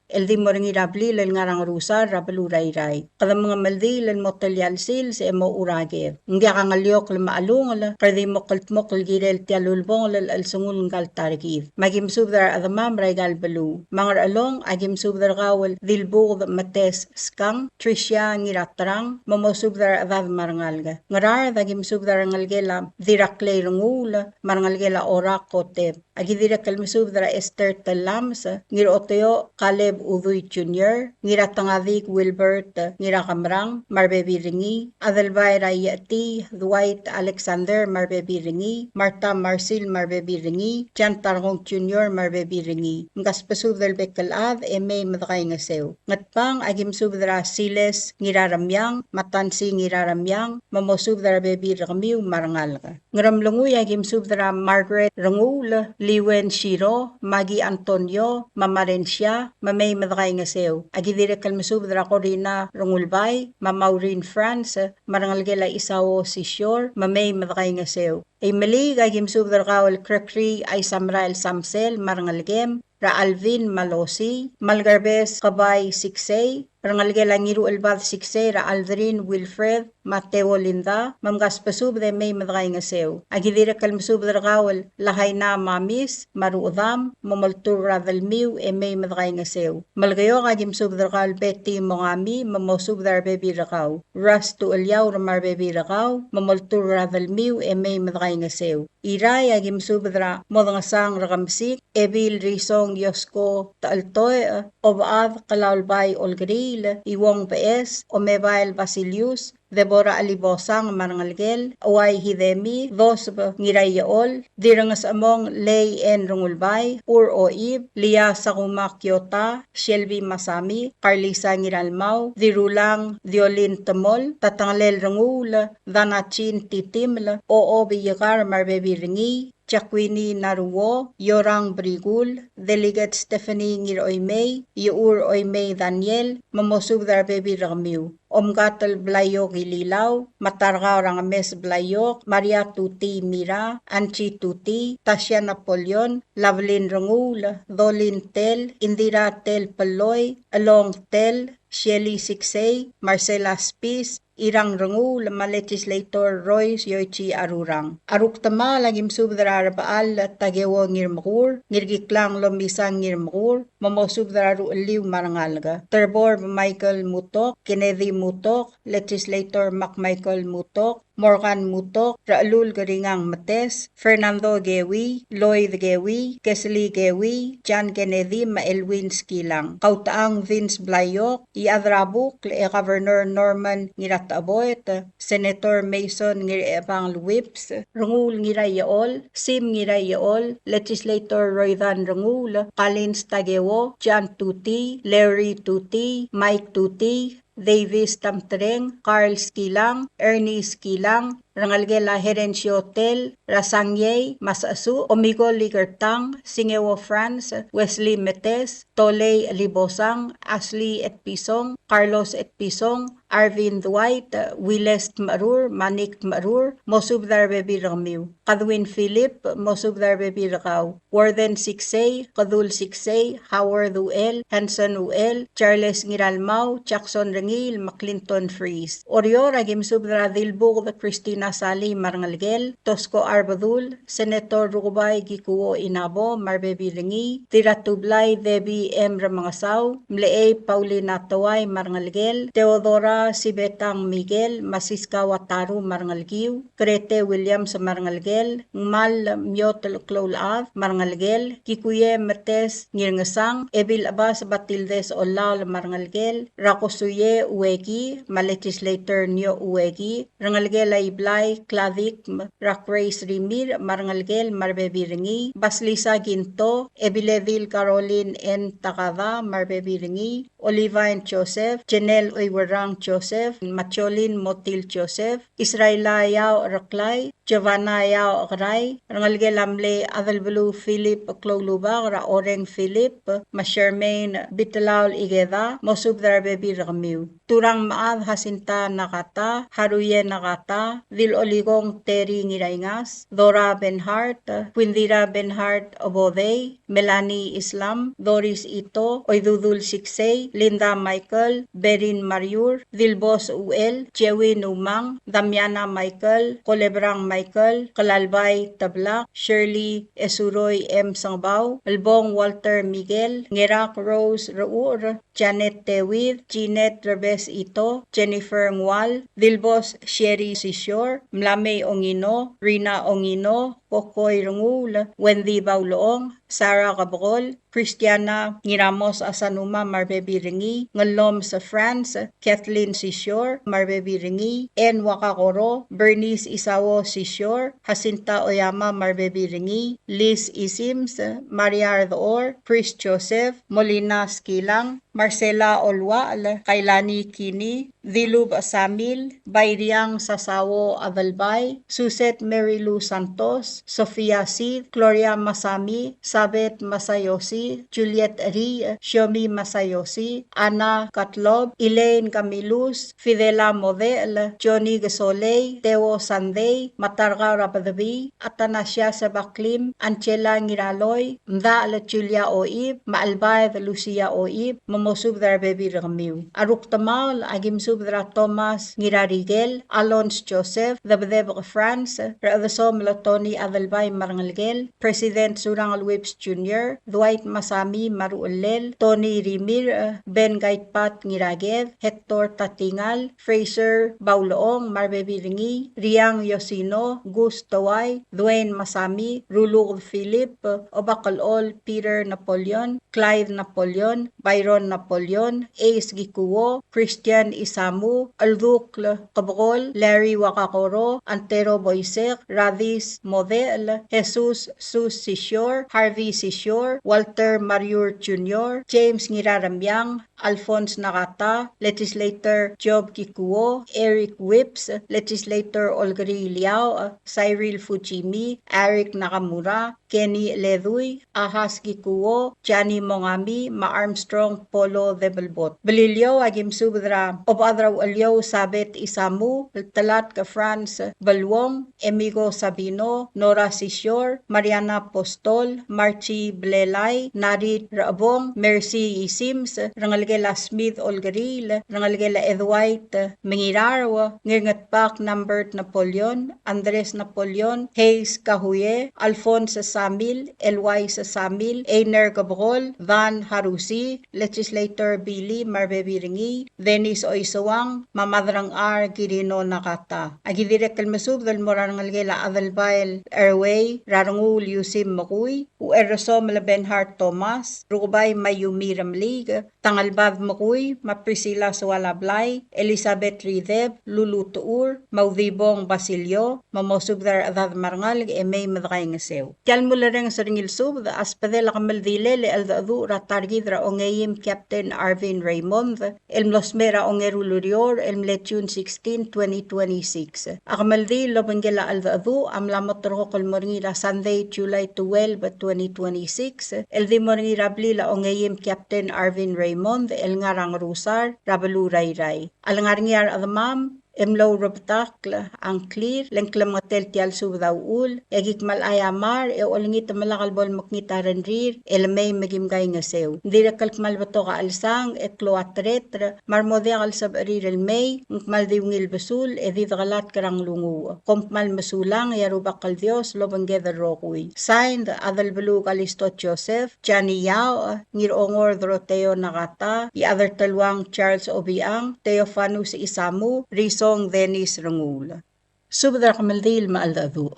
el di moringira blil el ngarang rusar rabalurayray. Kada mga maldil el motalyalsil sa emo urage. Hindi ka ngalyok el maalungal, kada mo kaltmokal girel tialulbong el sungul ngal targid. Magim subdar adamam raygal balu. Mangar along agim subdar kawal dilbog mates skang, Tricia ngiratrang, mamo subdar adad marangalga. Ngarar dagim subdar ngalgela Reklai rungul, marangalgela orak koteb. Agidira kalmisubdra Esther Talams, ngiro Oteo Caleb Uduy Jr., ngira Tangadik Wilbert, ngira Kamrang, Marbebi Ringi, Adelvaira Yati, Dwight Alexander, Marbebi Ringi, Marta Marcil, Marbebi Ringi, Jan Tarong Jr., Marbebi Ringi. Ngaspasub del Bechekldil, may madakay nga sew. Ngatpang agim subdra Siles, ngira Ramyang, Matansi ngira Ramyang, mamosubdra Bebi Ramiw, Marangal ka. Ngaramlunguy agim subdra Margaret Rangul, Liwen Shiro, Magi Antonio, Mamarensya, mamay madakay nga sew. Agidira kalmasubdra Corina Rungulbay, Mamaurin France, marangalgela Isawo Sishor, mamay madakay nga sew. Ay malig agim subdra kawal Krekri ay Samrael Samsel, marangalgem, Arvin Malosi, Malgarbes Kabay Siksay, Rangalgela ngiru elbad Siksay, Aldrin Wilfred, Mateo Linda, mamgaspasub de may madakay nga sew. Agidira kalmasub kawal lahay na mamis, maruudam, mamaltur radalmiw, may madakay nga sew. Malgayo agim subdar kawal Betty Mongami, mamosub dar bebi rakaw. Ras tu elyaw ramar bebi rakaw, mamaltur radalmiw, may madakay nga sew. Iray agim subdra modangasang rakamsik, Ebil Risong Yosko Taaltoy, Obaad Kalaulbay Olgril, Iwong Paes, Omebail Basilius, Deborah Alibosang Marangalgel, Away Hidemi, Dosb Ngirayaol, Dirangas among Lay en Rungulbay, Ur Oib, Lia Sakuma Kyota, Shelby Masami, Carlisa Ngiralmaw, Dirulang Diolin Tamol, Tatanglel Rungul, Danachin Titiml, Oo Biyakar Marbebi Ringi, Chakwini Naruwo, Yorang Brigul, Delegate Stephanie Ngiroymay, Yur Oymay Daniel, Mamosubdar Bebi Ramiw, Omgatal Blayok Ililaw, Matargaw Rangames Blayok, Maria Tuti Mira, Anchi Tuti, Tasya Napoleon, Lavlin Rangul, Dolin Tel, Indira Tel Paloy, Along Tel, Shelly Siksay, Marcela Spis, Irang Rangul, Legislator Royce Yoichi Arurang. Aruktama lagim subdra Rabaal Tagewo Ngirmakur, Ngirgiklang Lombisang Ngirmakur, mamosubdra ruliw marangalga. Terbor Michael Mutok, Kennedy Mutok, Legislator Mac Michael Mutok, Morgan Mutok, Raalul Garingang Mates, Fernando Gewi, Lloyd Gewi, Kesley Gewi, John Kennedy Maelwin Skilang, Kautaang Vince Blayok, Iadrabuk, Governor Norman Ngirataboy, Senator Mason Ngirepang Whips, Rungul Ngirayaol, Sim Ngirayaol, Legislator Roydan Rungul, Kalins Tagewo, John Tuti, Larry Tuti, Mike Tuti, Davis Tamtreng, Carl Skilang, Ernie Skilang, Rangalgela Herencio Hotel, Rasangye, Masasu, Omigo Ligertang, Singewo France, Wesley Metes, Toley Libosang, Ashley Etpisong, Carlos Etpisong, Arvin Dwight, Willes Marur, Manik Marur, Mosubdar Bebi Ramiu, Kadwin Philip, Mosubdar Bebi Rakaw, Warden Siksay, Kadul Siksay, Howard Uel, Hanson Uel, Charles Ngiralmau, Jackson Rengil, McClinton Freeze, Orior Agim Subdra Dilbug, Christina Sali Marngalgel, Tosco Arbadul, Senator Rugubay Gikuo Inabo, Marbebi Rengi, Tiratublay Debi M. Ramangasaw, Mlee Paulina Taway Marngalgel, Teodora Sibetang Miguel, Masiska Wataru Marngalgiw, Grete Williams Marngalgel, Mal Myotel Clolav Marngalgel, Kikuye Mertes Ngirngasang, Ebil Abbas Batildes Olal Marngalgel, Rakosuye Uegi, Malegislator Nyo Uegi, Rangalgela Iblay, Klavik, Rakrace Rimir, Marngalgel, Marbebiringi, Baslisa Ginto, Ebileville Caroline N. Takava, Marbebiringi, Olivine Joseph, Janelle Oywerang Joseph, Macholin Motil Joseph, Israela Yao Reklai, Giovanna Yao Akray, Rangalgel Amle Elbelau Philip Klolubag, Raoreng Philip, Mashermain Bitalaul Igeda, Mosubdar Bebi Ramiu, Turang Maad Hasinta Nakata, Haruye Nakata, Vil Oligong Terry Ngiraingas, Dora Benhart, Quindira Benhart Obodey, Melanie Islam, Doris Ito, Oydudul Siksay, Linda Michael, Berin Mariur, Dilbos Uel, Jewi Numang, Damiana Michael, Colebrang Michael, Kalalbay Tablak, Shirley Esuroy M. Sengebau, Albong Walter Miguel, Ngerak Rose Raur, Janet Tewid, Jeanette Rebes Ito, Jennifer Ngwal, Dilbos Sherry Sisior, Mlame Ongino, Rina Ongino, Kokoy Rungul, Wendy Bauloong, Sarah Cabrol, Christiana Ngiramos Asanuma Marbebi Ringi, Ngalom sa France, Kathleen Sisior, Marbebi Ringi, En Wakakoro, Bernice Isawo Sisior, Jacinta Oyama Marbebi Ringi, Liz Isims, Maria Ardoor, Chris Joseph, Molina Skilang, Marcela Olwal, Kailani Kini, Dilub Asamil, Bayriang Sasawo Avalbay, Suset Marilu Santos, Sofia Sid, Gloria Masami, Sabet Masayosi, Juliet Ri, Shomi Masayosi, Ana Katlob, Elaine Camilus, Fidela Model, Johnny Gasoley, Teo Sanday, Matarga Rabadabi, Atanasia Sebaklim, Anchela Ngiraloy, Mda Julia Oib, Maalbay Lucia Oib, Momosubdar Bebi Ramiu, Aruk Tamal, Agim Subdra Thomas Ngirarigel, Alons Joseph, Dabdeb France, Radasom Latoni Adelbay Marngalgel, President Surangal Whips Jr., Dwight Masami Maruulel, Tony Rimir, Ben Gaitpat Ngiraged, Hector Tatingal, Fraser Bauloong Marbebi Ringi, Riang Yosino, Gus Taway, Dwayne Masami, Rulug Philip, Obakalol Peter Napoleon, Clyde Napoleon, Byron Napoleon, Ace Gikuo, Christian Isamu, Aldukl Cabrol, Larry Wakakoro, Antero Boysek, Radis Model, Jesus Sus Sisior, Harvey Sisior, Walter Mariur Jr., James Ngiraramyang, Alphonse Nakata, Legislator Job Kikuo, Eric Whips, Legislator Olgari Liao, Cyril Fujimi, Eric Nakamura, Kenny Leduy, Ahas Kikuo, Johnny Mongami, Ma Armstrong, Polo Debelbot. Belilio Agim Subdra, Ob Madraw alyaw sabit isamu, talat ka France Balwong, Emigo Sabino, Nora Sisior, Mariana Postol, Marchi Blelay, Narit Rabong, Mercy Isims, Rangalgela Smith Olgaril, Rangalgela Edwite Mingirarwa, Ngirngat Pak Numbert Napoleon, Andres Napoleon, Hayes Kahuye, Alphonse Samil, Elway Samil, Einer Gabrol, Van Harusi, Legislator Billy Marbebiringi, Dennis Oisawang, Mamadrang R. Girino Nakata. Agi Direchuldak masub dal morangalgela Adalbail Airway, Rarangul Yusim Makui, u Erresom Benhart Thomas, Rubay Mayumiram League, Tangalbad Makui, Maprisila Sualablay, Elizabeth Rideb, Lulu Tuur, Maudibong Basilio, Mamosubdar Adad Marangal, Emay Madraingasew. Kalmulareng sa ringil sub, the Aspadela Kamaldilele, El Dadu, Ratargidra Ongeim, Captain Arvin Raymond, El Mlosmera Ongerulurior, El Mletun 16, 2026. Akamaldi Lobangela Al Dadu, Amlamotorho Kolmorngira Sunday, July 12, 2026. El Dimorngira Blila Ongeim, Captain Arvin Raymond, El Ngarang Rusar, Rabalu Rayray. Al Ngarngiar Adamam, Emlaw Robtakla, ang clear, lengklam ngatel tial subdaul, egik malayamar, olingit malakalbol maknitaran rir, elmay magimgay ngasew. Direchuldak malbato ka alsang, kloatretra, marmodekal sab rir elmay, ngmaldiwngil basul, edidgalat karang lungu. Kompmal masulang, yarubakal Dios, lobanggeda rokui. Signed, Adalbelau Kalistot Joseph, Johnny Yao, Ngirongor Doroteo Nakata, Other Talwang Charles Obiang, Teofanus Isamu, Riso Dennis Rangula. Subdra Kamaldil Maaldadu.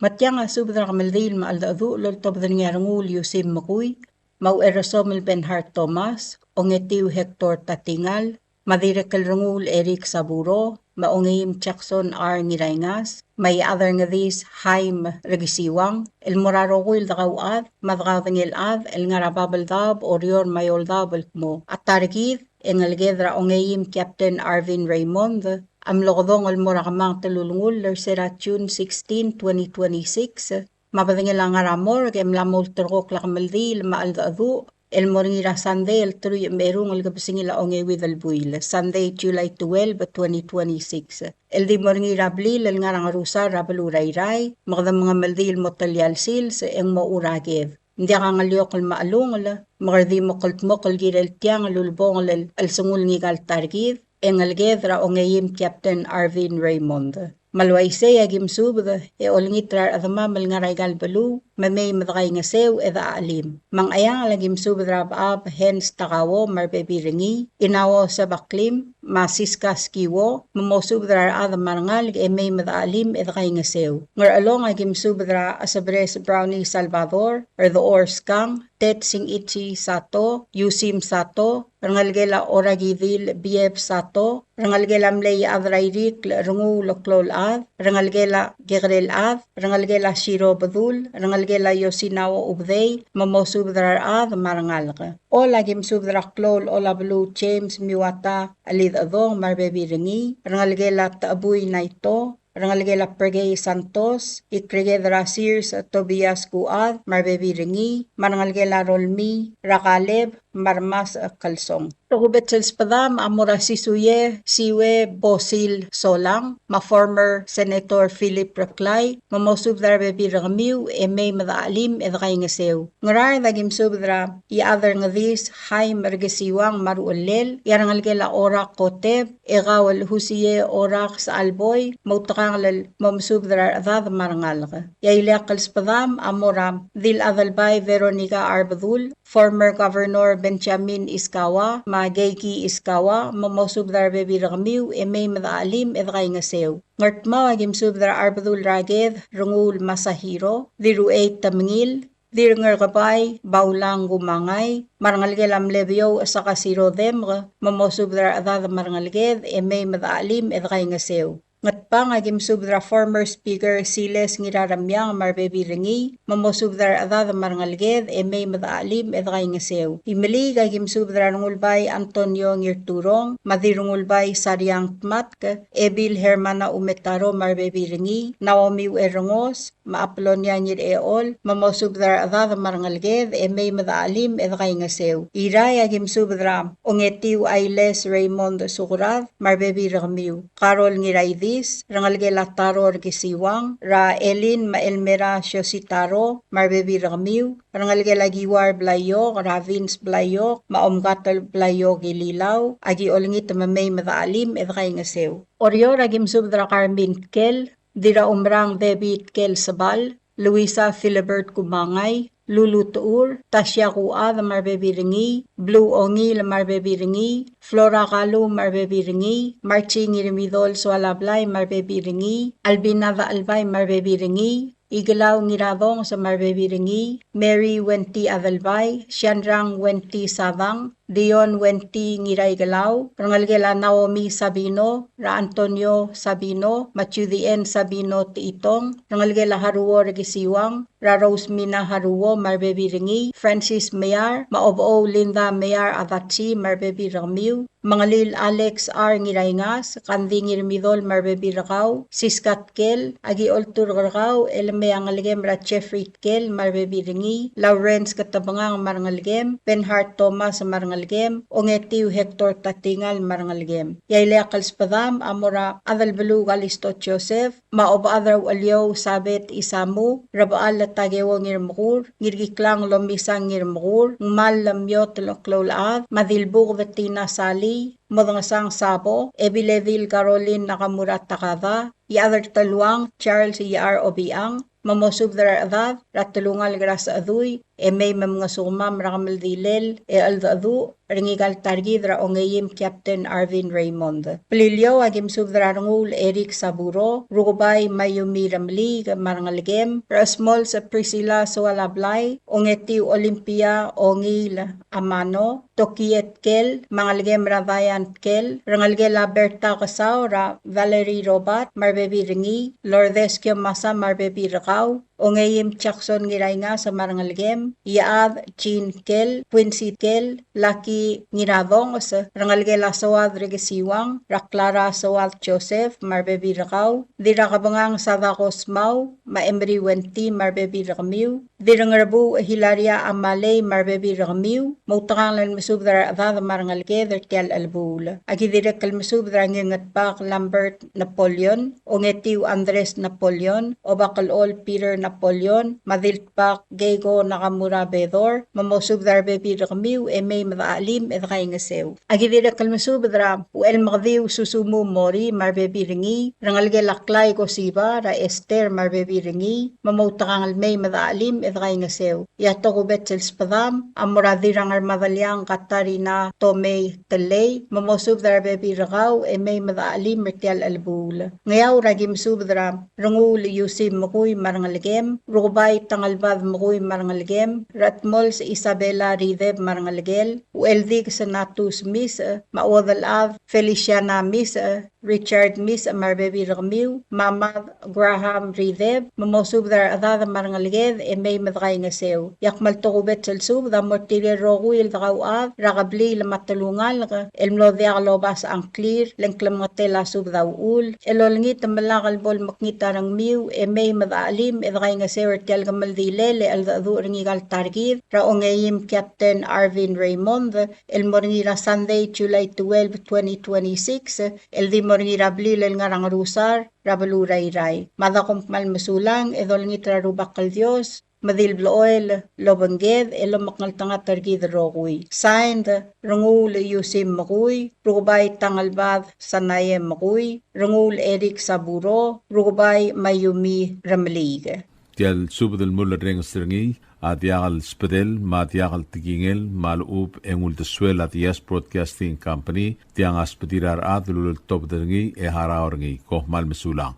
Matyanga Subdra Kamaldil Maaldadu, Loltobdan nga Rangul Yusim Makui, Mau Erasomel Benhart Thomas, Ongetiu Hector Tatingal, Madirechuldak Rangul Eric Saburo, Maongeim Jackson R. Nirayngas, may other nga this Haim Regisiwang, El Morarowil Dagawad, Madgadangil Ad, El Ngarababaldab, Orior Mayoldab mo, at Targid, Engalgedra Ongeim Captain Arvin Raymond, Amlokodong Almorakamang Talulungul, Lersera June 16, 2026. Mabadingilang aramor, Gemlamol Turok Lakamaldil, Maaldadu, El Moringira Sunday, El Truy Merung, El Gabsingila Onge with El Buil, Sunday, July 12, 2026. El Di Moringira Blil, El Ngarang Rusa, Rabalu Rayray, Magdam mga Maldil Motalyal Sils, Eng Mauraged. Hindi ka ngalyok maalung, magardi mo kaltmokal girel tiyang lulbong al sungul ngigal targid, engalgedra Ongeim Captain Arvin Raymond. Malwaysay agim subda, olngitrar adamamal nga raygal balu, mamay madakay nga sew eda alim. Mang ayang lagim subda ab hens takawo marbebiringi, inawo Sebaklim, masiskas kiwo, mamosubdra adamarangal may madaalim eda kay nga sew. Ngar along agim subda asabres Brownie Salvador, or the Orskang, Tet Sing Itchi Sato, Yusim Sato, Rangalgela Oragivil Bieb Sato, Rangalgela Mley Adrairik Rungu Loklol Ad, Rangalgela Giraked Ad, Rangalgela Shiro Badul, Rangalgela Yosinawa Ubdey, Mamosubdrar Ad Marangalga. O lagim subdra klol Olablu James Miwata Alid Adong Marbebiringi, Rangalgela Taabuy Naito, Rangalgela Pergay Santos, Ikregedra Sears Tobias Guad, Marbebiringi, Marangalgela Rolmi, Rakaleb, Marmas Kalsong. Rukubet Selspadam, Amura Sisuye, Siwe Bosil Solang, former Senator Philip Reklai, Mamosubdra Bebirangamiw, May Madaalim, Edkay Ngasew. Ngarar, Nagim Subdra, Iather Ngadis, Haim Regesiwang Maruulel, Yarangalgela Orak Koteb, Egawal Husiye Orak sa Alboy, Mautakang Mamsubdra Adad Marangalga. Yailak Selspadam, Amura, Dil Adalbay Veronica Arbadul, former Governor Benjamin Iskawa, Magayki Iskawa, Mamosubdar Bebirangamiw, May Madaalim, Edkay Ngasew. Ngartma, Agim Subdar Arbadul Raged, Rungul Masahiro, Diruait Tamingil, Dirngargabay, Baulang Gumangay, Marangalgelam Lebyo, Sakasiro Demre, Mamosubdar Adad Marangalged, May Madaalim, Edkay Ngasew. Ngat pa nga gimsubdra former speaker Siles ngiraramyang marbebi ringi, mamosubdra adad marangalged may madaalim edgay ngasew. Imili ka gimsubdra rungulbay Antonio ngirturong, madirungulbay Saryang Tmatk, Ebil Hermana Umetaro marbebi ringi, Naomi Erongos, maaplonya ngir eol, mamosubdra adad marangalged may madaalim edgay ngasew. Iray gimsubdra ongetiu Ailes Raymond Sukurad, marbebi ramiw. Karol ngiraydi rangalge lataro gisiwang ra Elin maelmera Siositaro marbebi ramiw rangalge lagiwar blayok ra Vance blayok maomgatal blayok gililaw agi olngit mamay madaalim edgay ngasew. Oryo ragim subdra Carmen Kel dira umrang Debit Kel Sabal Luisa Philibert Kumangay Lulu Tuur, Tasya Kuad marbebi ringi, Blue Ongi marbebi ringi, Flora Kalu marbebi ringi, Marchi Ngirimidol Swalablay marbebi ringi, Albinada Albay marbebi ringi, Iglaw Ngiradong sa marbebi ringi, Mary Wenti Adalbay, Sianrang Wenti Savang, Dion Wenti Ngiraygalaw, Rangalgela Naomi Sabino, Ra Antonio Sabino, Machudien Sabino Tiitong, Rangalgela Haruo Regisiwang, Ra Rosemina Haruo marbebi ringi, Francis Mayar, Maobo Linda Mayar Avachi marbebi ramiw, Mangalil Alex R. Ngirayngas, Kandi Ngirmidol marbebi rakaw, Siskat Kel, Agi Oltur Rakaw, Elme Angalgem Ra Jeffrey Kel marbebi ringi, Lawrence Katabangang Marangalgem, Benhart Thomas Marangalgem, Ongetiu Hector Tatingal Marangalgem. Yailea Kalspadam, Amora Adalbelu Galisto Joseph, Maoba Adraw Alyo Sabet Isamu, Rabaal Tagewo Ngirmakur, Ngirgiklang Lomisang Ngirmakur, Mal Lamyot Loklaulaad, Madilbug Vetina Sali, Modangasang Sabo, Ebilevil Caroline Nakamura Takada, Yadar Taluang, Charles Yar Obiang, Mamosubdra Adad, Ratulungal Grasa Aduy, may mga sumam Rakamil Dilel, Aldadu, Ringigal Targidra Ongeim Captain Arvin Raymond. Pelilyo agim subdra rungul Eric Saburo, Rugubay Mayumi Ramli, Marangalgem, Rasmol sa Priscilla Sualablay, Ongetiu Olympia Ongil Amano, Tokiet Kel, Mangalgem Ravayan Kel, Rangalgela Berta Kasaw, Ra Valerie Robat, Marbebi Ringi, Lordesque Masa Marbebi Rakaw, Ongeim Jackson Ngiraynga sa Marangalgem, Yaad Jean Kel, Quincy Kel, Lucky Ngiradong sa Rangalgela Sawad Regesiwang, Raklara Sawad Joseph, Marbebi Rakaw, Dirakabangang Sadakos Mau, Maemri Wenti, Marbebi Rakamiw, Dirangrabu Hilaria Amalay, Marbebi Rakamiw, Mautangan Masubdra Adad Marangalge, Dertial Albul, Agi Direkal Masubdra Ngingatpak Lambert Napoleon, Ongetiu Andres Napoleon, Obakalol Peter Napoleon, Madilpak Gego Nakamura Bedor, Mamosubdra Bebi Rakamiw, may madaalim edkay ngasew. Agi Direkal Masubdra, Uel Magdiw Susumu Mori, Marbebi Ringi, Rangalge Laklay Kosiba, Ra Esther Marbebi Ringi, Mamautangal may madaalim edkay ngasew. Yato ko Betsel Spadam, Amuradirang Armadalyang Katarina Tomei Telay, Mamosubdra Bebi Rakaw, may madaalim Mertial Albul. Ngayaw Ragim Subdra, Rungul Yusim Makuy Marangalgem, Rubay Tangalbad Makuy Marangalgem, Ratmol sa Isabela Rideb Marangalgel, Ueldig sa Natus Miss, Mawadalav Feliciana Miss, Richard Miss Marbebi Ramiw, Mamad Graham Rideb, Mamosubdar Adada Marangalged, may madkay ngasew. Yakmal Tokubet Salsub, da Mortilia Roguil Dakawav, Rakabli Lamatalungal, Elmlodiak Lobas ang clear, Lengklamgatela Sub Daul, Elolngit Malakal Bol Maknita Rang Miw, may madaalim, edkay ngasew, Ertial Gamaldilele, Aldadu Ringigal Targid, Ongeim Captain Arvin Raymond, El Moringira Sunday, July 12, 2026, El Di Moringira Blil nga Rangarusar, Rabaluray Ray. Madakumpmal Masulang, Edol Ngitra Rubakal Dios, Madilbloel, Lobanged, Elomaknal Tanga Targid Rokuy. Signed, Rungul Yusim Makuy, Rugubay Tangalbad Sanayem Makuy, Rungul Eric Saburo, Rugubay Mayumi Ramlig. Tial subdel mulla reng stringi, Adiagal Spedel, Madiagal Tigingel, Malub, Engul de Suela Dias Broadcasting Company, Tiangas Pedirar Adlul Top Dengi, Eharaorngi, Kohmal Mesulang.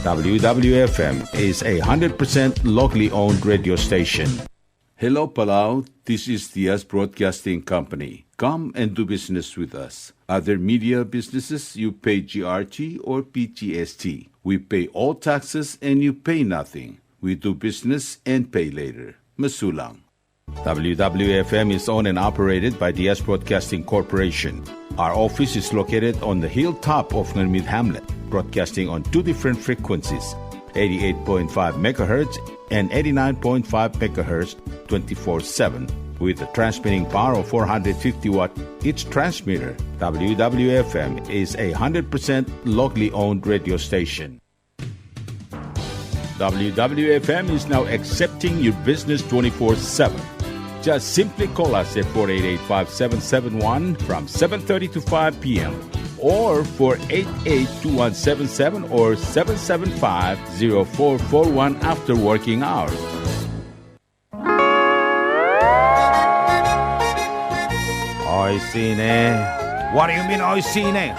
WWFM is a 100% locally owned radio station. Hello, Palau. This is Diaz Broadcasting Company. Come and do business with us. Other media businesses, you pay GRT or PGST. We pay all taxes and you pay nothing. We do business and pay later. Masulang. WWFM is owned and operated by Diaz Broadcasting Corporation. Our office is located on the hilltop of Ngermid Hamlet, broadcasting on two different frequencies, 88.5 MHz and 89.5 MHz 24/7. With a transmitting power of 450 watt each transmitter, WWFM is a 100% locally owned radio station. WWFM is now accepting your business 24/7. Just simply call us at 488-5771 from 7:30 to 5 p.m. or 488-2177 or 775-0441 after working hours. Oi sine. What do you mean oi sine?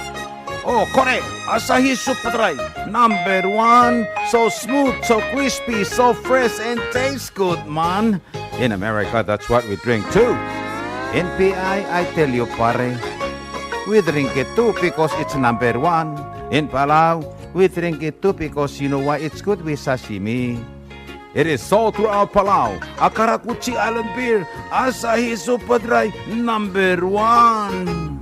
Oh, correct. Asahi Super Dry. Number 1. So smooth, so crispy, so fresh, and tastes good, man. In America, that's what we drink too. In PI, I tell you, pare, we drink it too because it's number 1. In Palau, we drink it too because you know why it's good with sashimi. It is sold throughout Palau. Akarakuchi Island Beer, Asahi Super Dry, number 1.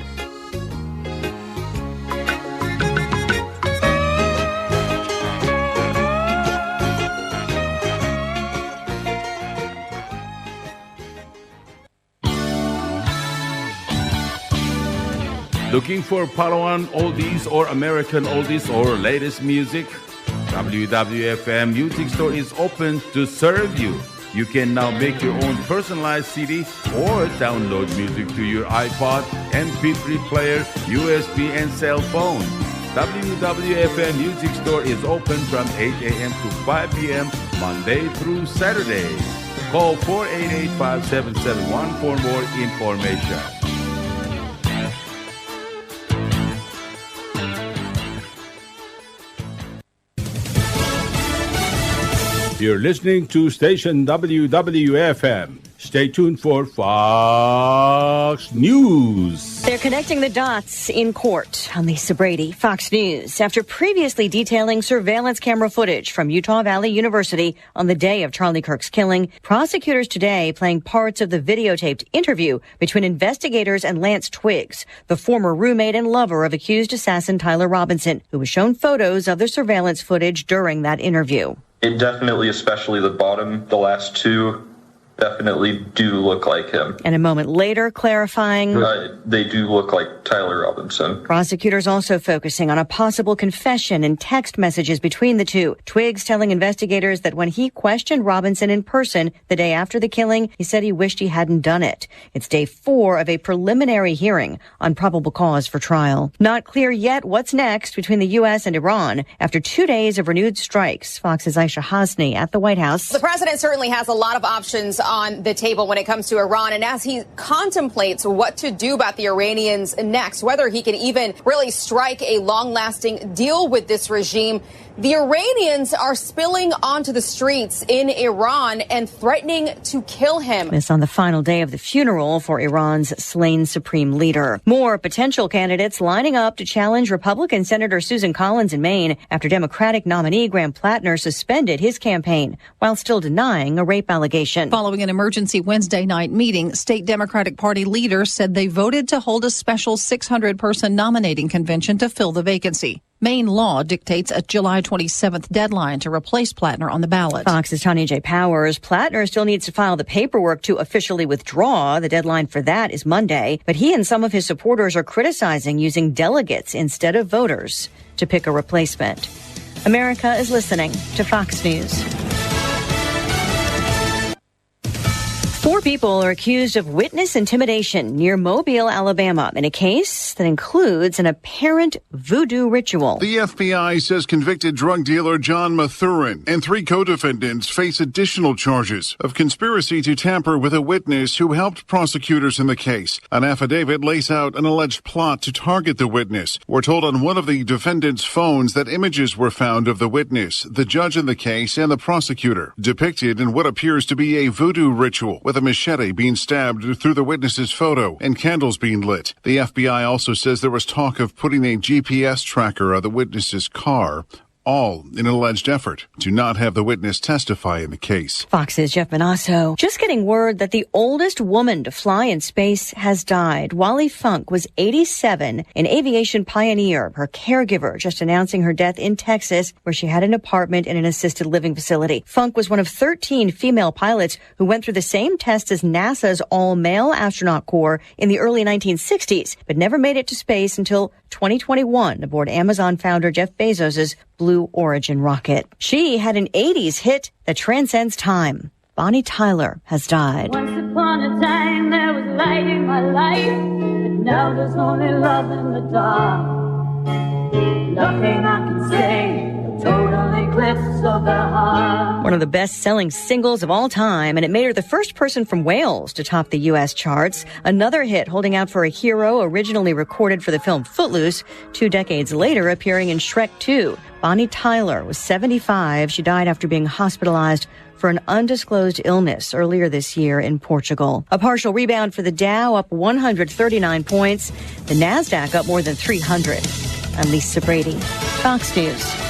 Looking for Palauan oldies or American oldies or latest music? WWFM Music Store is open to serve you. You can now make your own personalized CD or download music to your iPod, MP3 player, USB, and cell phone. WWFM Music Store is open from 8 a.m. to 5 p.m. Monday through Saturday. Call 488-5771 for more information. You're listening to station WWFM. Stay tuned for Fox News. They're connecting the dots in court on Lisa Brady, Fox News, after previously detailing surveillance camera footage from Utah Valley University on the day of Charlie Kirk's killing. Prosecutors today playing parts of the videotaped interview between investigators and Lance Twiggs, the former roommate and lover of accused assassin Tyler Robinson, who was shown photos of the surveillance footage during that interview. It definitely, especially the bottom, the last two, definitely do look like him. And a moment later, clarifying, they do look like Tyler Robinson. Prosecutors also focusing on a possible confession and text messages between the two. Twiggs telling investigators that when he questioned Robinson in person the day after the killing, he said he wished he hadn't done it. It's day 4 of a preliminary hearing on probable cause for trial. Not clear yet what's next between the U.S. and Iran after 2 days of renewed strikes. Fox's Aisha Hasni at the White House. The president certainly has a lot of options on the table when it comes to Iran, and as he contemplates what to do about the Iranians next, whether he can even really strike a long-lasting deal with this regime, the Iranians are spilling onto the streets in Iran and threatening to kill him. This on the final day of the funeral for Iran's slain supreme leader. More potential candidates lining up to challenge Republican Senator Susan Collins in Maine after Democratic nominee Graham Plattner suspended his campaign while still denying a rape allegation. Following an emergency Wednesday night meeting, state Democratic Party leaders said they voted to hold a special 600-person nominating convention to fill the vacancy. Maine law dictates a July 27th deadline to replace Plattner on the ballot. Fox's Tanya J. Powers. Plattner still needs to file the paperwork to officially withdraw. The deadline for that is Monday. But he and some of his supporters are criticizing using delegates instead of voters to pick a replacement. America is listening to Fox News. 4 people are accused of witness intimidation near Mobile, Alabama, in a case that includes an apparent voodoo ritual. The FBI says convicted drug dealer John Mathurin and 3 co-defendants face additional charges of conspiracy to tamper with a witness who helped prosecutors in the case. An affidavit lays out an alleged plot to target the witness. We're told on one of the defendants' phones that images were found of the witness, the judge in the case, and the prosecutor, depicted in what appears to be a voodoo ritual, with a machete being stabbed through the witness's photo and candles being lit. The FBI also says there was talk of putting a GPS tracker on the witness's car, all in an alleged effort to not have the witness testify in the case. Fox's Jeff Minato just getting word that the oldest woman to fly in space has died. Wally Funk was 87, an aviation pioneer. Her caregiver just announcing her death in Texas, where she had an apartment in an assisted living facility. Funk was one of 13 female pilots who went through the same test as NASA's all-male astronaut corps in the early 1960s, but never made it to space until 2021 aboard Amazon founder Jeff Bezos's Blue Origin rocket. She had an 80s hit that transcends time. Bonnie Tyler has died. Once upon a time there was light in my life, but now there's only love in the dark. Nothing I can say, a total eclipse of the heart. One of the best-selling singles of all time, and it made her the first person from Wales to top the U.S. charts. Another hit holding out for a hero originally recorded for the film Footloose, 2 decades later appearing in Shrek 2. Bonnie Tyler was 75. She died after being hospitalized for an undisclosed illness earlier this year in Portugal. A partial rebound for the Dow, up 139 points. The NASDAQ up more than 300. I'm Lisa Brady, Fox News.